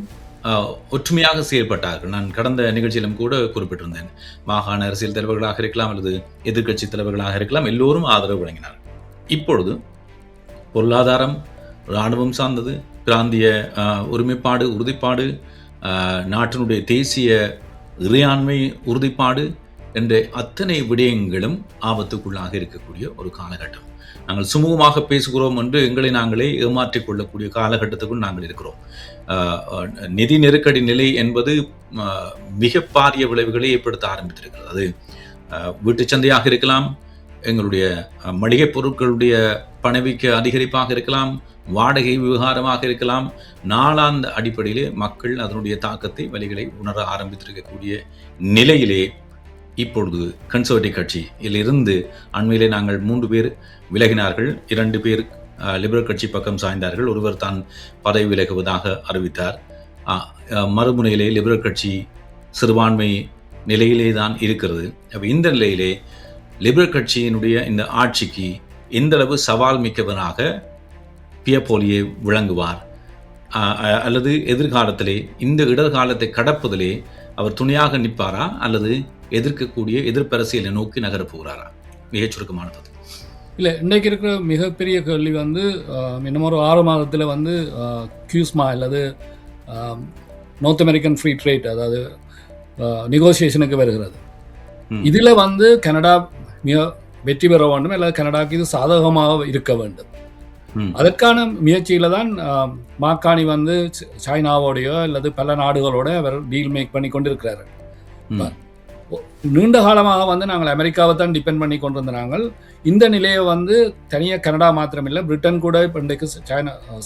ஒற்றுமையாக செயல்பட்டார்கள். நான் கடந்த நிகழ்ச்சியிலும் கூட குறிப்பிட்டிருந்தேன். மாகாண அரசியல் தலைவர்களாக இருக்கலாம் அல்லது எதிர்க்கட்சி தலைவர்களாக இருக்கலாம், எல்லோரும் ஆதரவு வழங்கினார்கள். இப்பொழுது பொருளாதாரம், இராணுவம் சார்ந்தது, பிராந்திய ஒருமைப்பாடு, உறுதிப்பாடு, நாட்டினுடைய தேசிய இறையாண்மை உறுதிப்பாடு என்ற அத்தனை விடயங்களும் ஆபத்துக்குள்ளாக இருக்கக்கூடிய ஒரு காலகட்டம். நாங்கள் சுமூகமாக பேசுகிறோம் என்று எங்களை நாங்களே ஏமாற்றிக் கொள்ளக்கூடிய காலகட்டத்துக்குள் நாங்கள் இருக்கிறோம். நிதி நெருக்கடி நிலை என்பது மிக பாரிய விளைவுகளை ஏற்படுத்த ஆரம்பித்திருக்கிறது. அது வீட்டு சந்தையாக இருக்கலாம், எங்களுடைய மளிகை பொருட்களுடைய பணவீக்க அதிகரிப்பாக இருக்கலாம், வாடகை விவகாரமாக இருக்கலாம். நாளாந்த அடிப்படையிலே மக்கள் அதனுடைய தாக்கத்தை, வலிகளை உணர ஆரம்பித்திருக்கக்கூடிய நிலையிலே இப்பொழுது கன்சர்வேட்டிவ் கட்சியிலிருந்து அண்மையிலே நாங்கள் 3 பேர் விலகினார்கள். 2 பேர் லிபரல் கட்சி பக்கம் சாய்ந்தார்கள். ஒருவர் தான் பதவி விலகுவதாக அறிவித்தார். மறுமுனையிலே லிபரல் கட்சி சிறுபான்மை நிலையிலே தான் இருக்கிறது. அப்போ இந்த நிலையிலே லிபரல் கட்சியினுடைய இந்த ஆட்சிக்கு எந்தளவு சவால் மிக்கவனாக பியர் போலியே விளங்குவார், அல்லது எதிர்காலத்திலே இந்த இடர்காலத்தை கடப்பதிலே அவர் துணையாக நிற்பாரா அல்லது எதிர்க்கக்கூடிய எதிர்ப்பரசியலை நோக்கி நகரப் போகிறாரா? மிகச் சுருக்கமானது. இல்லை, இன்றைக்கு இருக்கிற மிகப்பெரிய கேள்வி இன்னும் ஒரு 6 மாதத்தில் கியூஸ்மா அல்லது நார்த் அமெரிக்கன் ஃப்ரீ ட்ரேட், அதாவது நெகோசியேஷனுக்கு வருகிறது. இதில் கனடா மிக வெற்றி பெற வேண்டும், அல்லது கனடாவுக்கு இது சாதகமாக இருக்க வேண்டும். அதற்கான முயற்சியில் தான் மாக்காணி சைனாவோடையோ அல்லது பல நாடுகளோட அவர் டீல் மேக் பண்ணி கொண்டிருக்கிறார்கள். நீண்ட காலமாக நாங்கள் அமெரிக்காவை தான் டிபெண்ட் பண்ணி கொண்டிருந்தாங்க. இந்த நிலையை தனியாக கனடா மாத்திரமில்லை, பிரிட்டன் கூட இப்போ இன்றைக்கு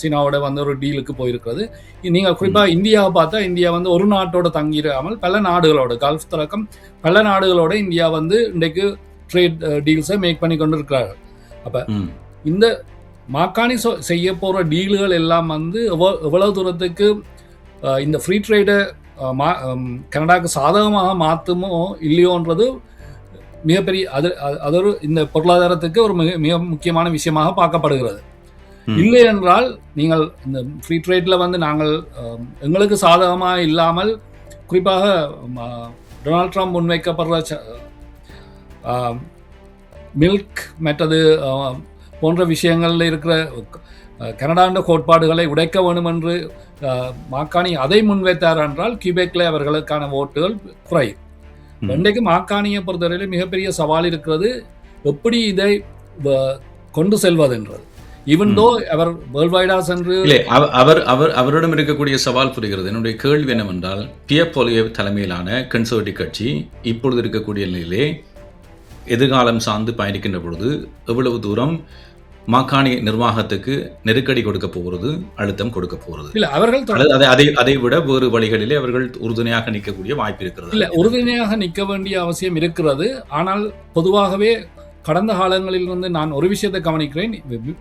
சீனாவோட ஒரு டீலுக்கு போயிருக்கிறது. நீங்கள் குறிப்பாக இந்தியாவை பார்த்தா, இந்தியா ஒரு நாட்டோட தங்கிடாமல் பல நாடுகளோட, கல்ஃப் தொடக்கம் பல நாடுகளோட இந்தியா இன்றைக்கு ட்ரேட் டீல்ஸை மேக் பண்ணி கொண்டு இருக்கிறார்கள். அப்போ இந்த மாக்காணி செய்ய போகிற டீல்கள் எல்லாம் எவ்வளவு தூரத்துக்கு இந்த ஃப்ரீ ட்ரேடை கனடாவுக்கு சாதகமாக மாற்றுமோ இல்லையோன்றது மிகப்பெரிய அது இந்த பொருளாதாரத்துக்கு ஒரு மிக முக்கியமான விஷயமாக பார்க்கப்படுகிறது. இல்லை என்றால் நீங்கள் இந்த ஃப்ரீ ட்ரேடில் நாங்கள் எங்களுக்கு சாதகமாக இல்லாமல் குறிப்பாக டொனால்ட் ட்ரம்ப் முன்வைக்கப்படுற மில்க் மற்றது போன்ற விஷயங்களில் இருக்கிற கனடாண்ட கோட்பாடுகளை உடைக்க வேண்டும் என்று மாக்கானி அதை முன்வைத்தார் என்றால் கியூபெக்கில் அவர்களுக்கான ஓட்டுகள் குறையும். இன்றைக்கு மாக்கானியை பொறுத்தவரையில் மிகப்பெரிய சவால் இருக்கிறது, எப்படி இதை கொண்டு செல்வதென்றது. ஈவன் தோ அவர் வேர்ல்ட் வைடா சென்று அவரிடம் இருக்கக்கூடிய சவால் புரிகிறது. என்னுடைய கேள்வி என்னவென்றால், பியர் போலியேவ் தலைமையிலான கன்சர்வேட்டிவ் கட்சி இப்பொழுது இருக்கக்கூடிய நிலையிலே எதிர்காலம் சார்ந்து பயணிக்கின்ற பொழுது எவ்வளவு தூரம் மாக்காணி நிர்வாகத்துக்கு நெருக்கடி கொடுக்க போகிறது, அழுத்தம் கொடுக்க போகிறது? இல்ல, அவர்கள் அதை விட வேறு வழிகளிலே அவர்கள் உறுதுணையாக நிற்கக்கூடிய வாய்ப்பு இருக்கிறது. இல்ல, உறுதுணையாக நிற்க வேண்டிய அவசியம் இருக்கிறது. ஆனால் பொதுவாகவே கடந்த காலங்களில் நான் ஒரு விஷயத்தை கவனிக்கிறேன்,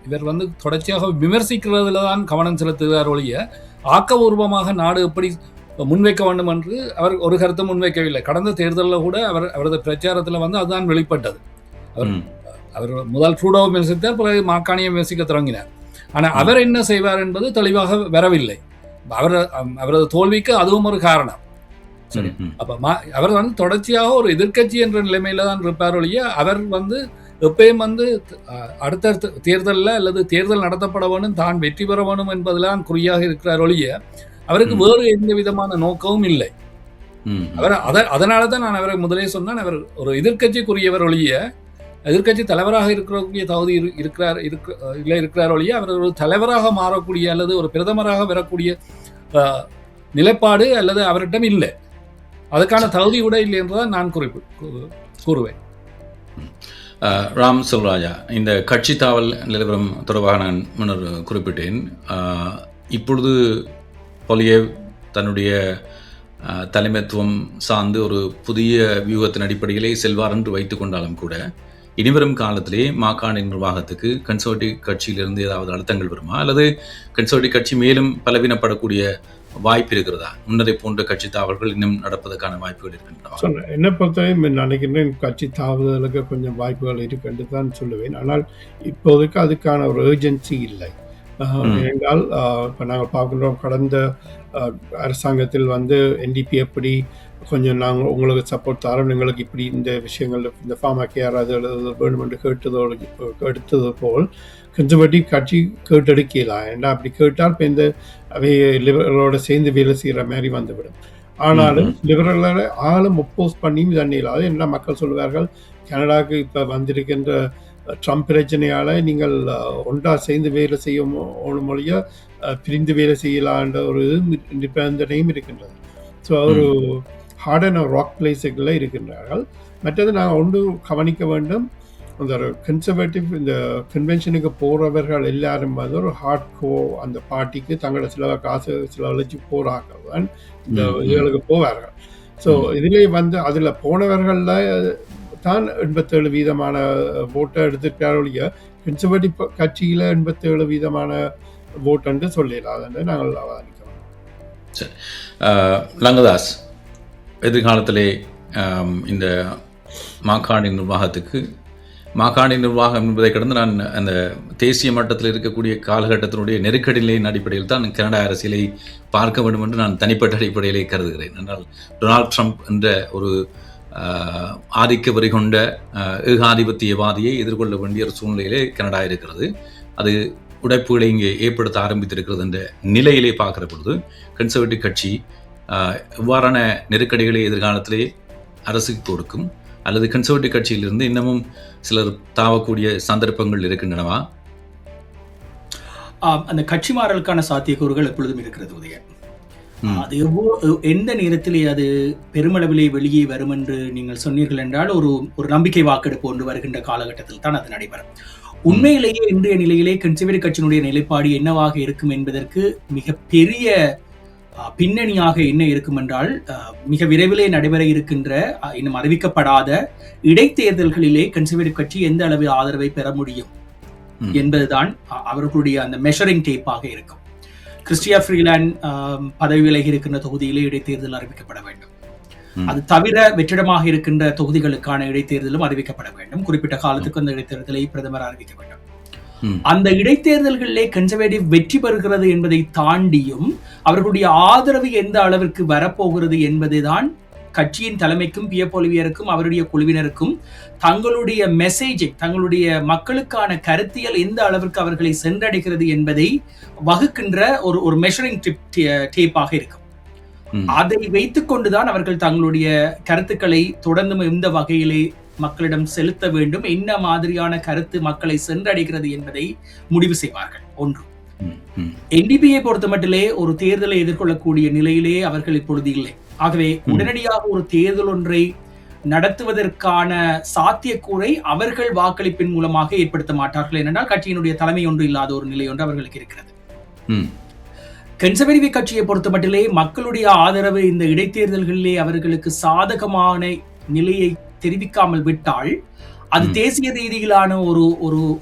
இவர் தொடர்ச்சியாக விமர்சிக்கிறதுல தான் கவனம் செலுத்துகிறார் ஒழிய ஆக்கபூர்வமாக நாடு எப்படி முன்வைக்க வேண்டும் என்று அவர் ஒரு கருத்தை முன்வைக்கவில்லை. கடந்த தேர்தலில் கூட அவரது பிரச்சாரத்தில் அதுதான் வெளிப்பட்டது. அவர் முதல் ட்ரூடோவை விமர்சித்தார், பிறகு மாக்காணியை விமர்சிக்க தொடங்கினார். ஆனால் அவர் என்ன செய்வார் என்பது தெளிவாக வரவில்லை. அவரது தோல்விக்கு அதுவும் ஒரு காரணம். சரி, அப்ப அவர் தொடர்ச்சியாக ஒரு எதிர்க்கட்சி என்ற நிலைமையில தான் இருப்பார் ஒழிய அவர் எப்பயும் அடுத்த தேர்தலில் அல்லது தேர்தல் நடத்தப்பட வேண்டும், தான் வெற்றி பெற வேண்டும் என்பதில்தான் குறியாக இருக்கிறார் ஒழிய அவருக்கு வேறு எந்த விதமான நோக்கமும் இல்லை. அவர் அதனால தான் நான் அவரை முதலே சொன்னேன், அவர் ஒரு எதிர்க்கட்சிக்குரியவர் ஒழிய எதிர்க்கட்சி தலைவராக இருக்கக்கூடிய தகுதி இருக்கிறார் ஒழிய அவர் ஒரு தலைவராக மாறக்கூடிய அல்லது ஒரு பிரதமராக வரக்கூடிய நிலைப்பாடு அல்லது அவரிடம் இல்லை. அதுக்கான தகுதி கூட இல்லை என்றுதான் நான் கூறுவேன். ராம் செல்வராஜா, இந்த கட்சி தாவல் நிலவரம் தொடர்பாக நான் முன்னர் குறிப்பிட்டேன். இப்பொழுது போலியேவ் தன்னுடைய தலைமைத்துவம் சார்ந்து ஒரு புதிய வியூகத்தின் அடிப்படையிலே செல்வார் என்று வைத்துக் கொண்டாலும் கூட இனிவரும் காலத்திலே மாகாணி நிர்வாகத்துக்கு கன்சர்வேட்டிவ் கட்சியிலிருந்து ஏதாவது அழுத்தங்கள் வருமா, அல்லது கன்சர்வேட்டிவ் கட்சி மேலும் பலவீனப்படக்கூடிய வாய்ப்பு இருக்கிறதா? முன்னரை போன்ற கட்சி தாவல்கள் இன்னும் நடப்பதற்கான வாய்ப்புகள் இருக்கின்றன? என்னை பொறுத்தவரை நினைக்கின்றேன் கட்சி தாவல்களுக்கு கொஞ்சம் வாய்ப்புகள் இருக்குன்னு தான் சொல்லுவேன். ஆனால் இப்போதைக்கு அதுக்கான ஒரு ஏர்ஜென்சி இல்லை. ஏனென்றால் இப்போ நாங்கள் பார்க்கின்றோம், கடந்த அரசாங்கத்தில் NDP எப்படி கொஞ்சம் நாங்கள் உங்களுக்கு சப்போர்ட் தரோம், எங்களுக்கு இப்படி இந்த விஷயங்கள் இந்த ஃபார்மா கேர் அது வேணும் என்று எடுத்தது போல் கன்சர்வேட்டிவ் கட்சி கேட்டெடுக்கலாம். ஏன்னா அப்படி கேட்டால் இப்போ இந்த அவை லிபரலோட சேர்ந்து வேலை செய்கிற மாதிரி வந்துவிடும். ஆனாலும் லிபரலை ஆளும் ஒப்போஸ் பண்ணியும் தண்ணியில்லாது. என்ன மக்கள் சொல்வார்கள், கனடாவுக்கு இப்போ வந்திருக்கின்ற ட்ரம்ப் பிரச்சனையால் நீங்கள் ஒன்றா சேர்ந்து வேலை செய்ய மொழிய பிரிந்து வேலை செய்யலான்ற ஒரு நிபந்தனையும் இருக்கின்றது. ஸோ ஒரு ஹார்ட் அண்ட் ராக் பிளேஸுகளில் இருக்கின்றார்கள். மற்றது நாங்கள் ஒன்று கவனிக்க வேண்டும், அந்த கன்சர்வேட்டிவ் இந்த கன்வென்ஷனுக்கு போகிறவர்கள் எல்லாரும் ஒரு ஹார்ட் கோ அந்த பார்ட்டிக்கு தங்களோட சில காசு செலவழிச்சு போகிறார்கள் தான் இந்த இதுகளுக்கு போவார்கள். ஸோ இதிலே அதில் போனவர்களில் தான் 87% ஓட்டை எடுத்துட்டார் ஒழிய கன்சர்வேட்டிவ் கட்சியில் 87% ஓட்டு சொல்லலாம். அதை நாங்கள் அவதானிக்கிறோம். சரி, லங்கதாஸ், எதிர்காலத்திலே இந்த மாகாணி நிர்வாகம் என்பதை கடந்து நான் அந்த தேசிய மட்டத்தில் இருக்கக்கூடிய காலகட்டத்தினுடைய நெருக்கடிகளின் அடிப்படையில் தான் கனடா அரசியலை பார்க்க வேண்டும் என்று நான் தனிப்பட்ட அடிப்படையிலே கருதுகிறேன். என்றால் டொனால்ட் ட்ரம்ப் என்ற ஒரு ஆதிக்க வரி கொண்ட ஏகாதிபத்தியவாதியை எதிர்கொள்ள வேண்டிய ஒரு சூழ்நிலையிலே கனடா இருக்கிறது. அது உடைப்புகளை இங்கே ஏற்படுத்த ஆரம்பித்திருக்கிறது என்ற நிலையிலே பார்க்கிற பொழுது கன்சர்வேட்டிவ் கட்சி எவ்வாறான நெருக்கடிகளை எதிர்காலத்திலே அரசுக்கு கொடுக்கும், அல்லது கன்சர்வேட்டிவ் கட்சியிலிருந்து இன்னமும் சிலர் தாவக்கூடிய சந்தர்ப்பங்கள் இருக்கின்றனவா? அந்த கட்சி மாறலுக்கான சாத்தியக்கூறுகள் எப்பொழுதும் இருக்கிறது உதயன். அது எந்த நேரத்திலே அது பெருமளவிலே வெளியே வரும் என்று நீங்கள் சொன்னீர்கள் என்றால் ஒரு நம்பிக்கை வாக்கெடுப்பு ஒன்று வருகின்ற காலகட்டத்தில் தான் அது நடைபெறும். உண்மையிலேயே இன்றைய நிலையிலே கன்சர்வேட்டிவ் கட்சியினுடைய நிலைப்பாடு என்னவாக இருக்கும் என்பதற்கு மிக பெரிய பின்னணியாக என்ன இருக்கும் என்றால், மிக விரைவிலே நடைபெற இருக்கின்ற இன்னும் அறிவிக்கப்படாத இடைத்தேர்தல்களிலே கன்சர்வேட்டிவ் கட்சி எந்த அளவில் ஆதரவை பெற முடியும் என்பதுதான் அவர்களுடைய அந்த மெஷரிங் டேப்பாக இருக்கும். கிறிஸ்டியா ஃப்ரீலாண்ட் பதவி விலகி இருக்கின்ற தொகுதியிலே இடைத்தேர்தல் அறிவிக்கப்பட வேண்டும். அது தவிர வெற்றிடமாக இருக்கின்ற தொகுதிகளுக்கான இடைத்தேர்தலும் அறிவிக்கப்பட வேண்டும். குறிப்பிட்ட காலத்துக்கு அந்த இடைத்தேர்தலை பிரதமர் அறிவிக்க வேண்டும். அந்த இடைத்தேர்தல்களிலே கன்சர்வேட்டிவ் வெற்றி பெறுகிறது என்பதை தாண்டியும் அவர்களுடைய ஆதரவு எந்த அளவிற்கு வரப்போகிறது என்பதுதான் கட்சியின் தலைமைக்கும் பியர் பொலிவியருக்கும் அவருடைய குழுவினருக்கும் தங்களுடைய மெசேஜை, தங்களுடைய மக்களுக்கான கருத்தியல் எந்த அளவிற்கு அவர்களை சென்றடைகிறது என்பதை வகுக்கின்ற ஒரு மெஷரிங் டேப்பாக இருக்கும். அதை வைத்துக் கொண்டுதான் அவர்கள் தங்களுடைய கருத்துக்களை தொடர்ந்து இந்த வகையிலே மக்களிடம் செலுத்த வேண்டும், என்ன மாதிரியான கருத்து மக்களை சென்றடைகிறது என்பதை முடிவு செய்வார்கள். ஒன்று. NDPயை பொறுத்த மட்டிலே ஒரு தேர்தலை எதிர்கொள்ளக்கூடிய நிலையிலே அவர்கள் இப்பொழுது இல்லை. ஆகவே உடனடியாக ஒரு தேர்தல் ஒன்றை நடத்துவதற்கான சாத்தியக்கூறை அவர்கள் வாக்களிப்பின் மூலமாக ஏற்படுத்த மாட்டார்கள். ஏனென்றால் கட்சியினுடைய தலைமை ஒன்று இல்லாத ஒரு நிலை ஒன்று அவர்களுக்கு இருக்கிறது. கன்சர்வேட்டிவ் கட்சியை பொறுத்த மட்டிலே மக்களுடைய ஆதரவு இந்த இடைத்தேர்தல்களிலே அவர்களுக்கு சாதகமான நிலையை தெரிவிக்காமல் விட்டால் அது தேசிய ரீதியிலான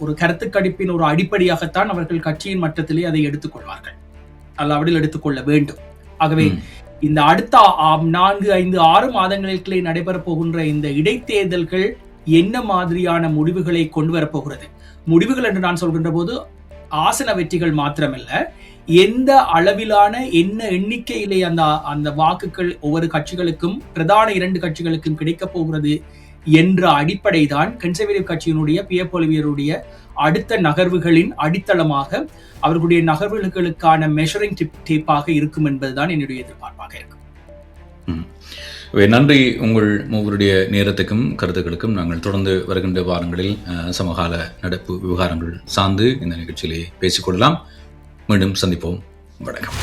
ஒரு கருத்து கணிப்பின் ஒரு அடிப்படையாகத்தான் அவர்கள் கட்சியின் மட்டத்திலே அதை எடுத்துக்கொள்வார்கள், அல்லாவிடில் எடுத்துக்கொள்ள வேண்டும். ஆகவே இந்த அடுத்த 4, 5, 6 மாதங்களுக்குள்ளே நடைபெறப் போகின்ற இந்த இடைத்தேர்தல்கள் என்ன மாதிரியான முடிவுகளை கொண்டு வரப்போகிறது? முடிவுகள் என்று நான் சொல்கின்ற போது ஆசன வெற்றிகள் மாத்திரமல்ல, எந்த அளவிலான என்ன எண்ணிக்கையிலே அந்த வாக்குகள் ஒவ்வொரு கட்சிகளுக்கும், பிரதான 2 கட்சிகளுக்கும் கிடைக்கப் போகிறது என்ற அடிப்படை தான் கன்சர்வேட்டிவ் கட்சியினுடைய பியர் பொலிவியருடைய அடுத்த நகர்வுகளின் அடித்தளமாக, அவர்களுடைய நகர்வுகளுக்கான மெஷரிங் டேப்பாக இருக்கும் என்பதுதான் என்னுடைய எதிர்பார்ப்பாக இருக்கும். நன்றி. உங்கள் மூவருடைய நேரத்துக்கும் கருத்துக்களுக்கும் நாங்கள் தொடர்ந்து வருகின்ற வாரங்களில் சமகால நடப்பு விவகாரங்கள் சார்ந்து இந்த நிகழ்ச்சியிலே பேசிக்கொள்ளலாம். மீண்டும் சந்திப்போம். வணக்கம்.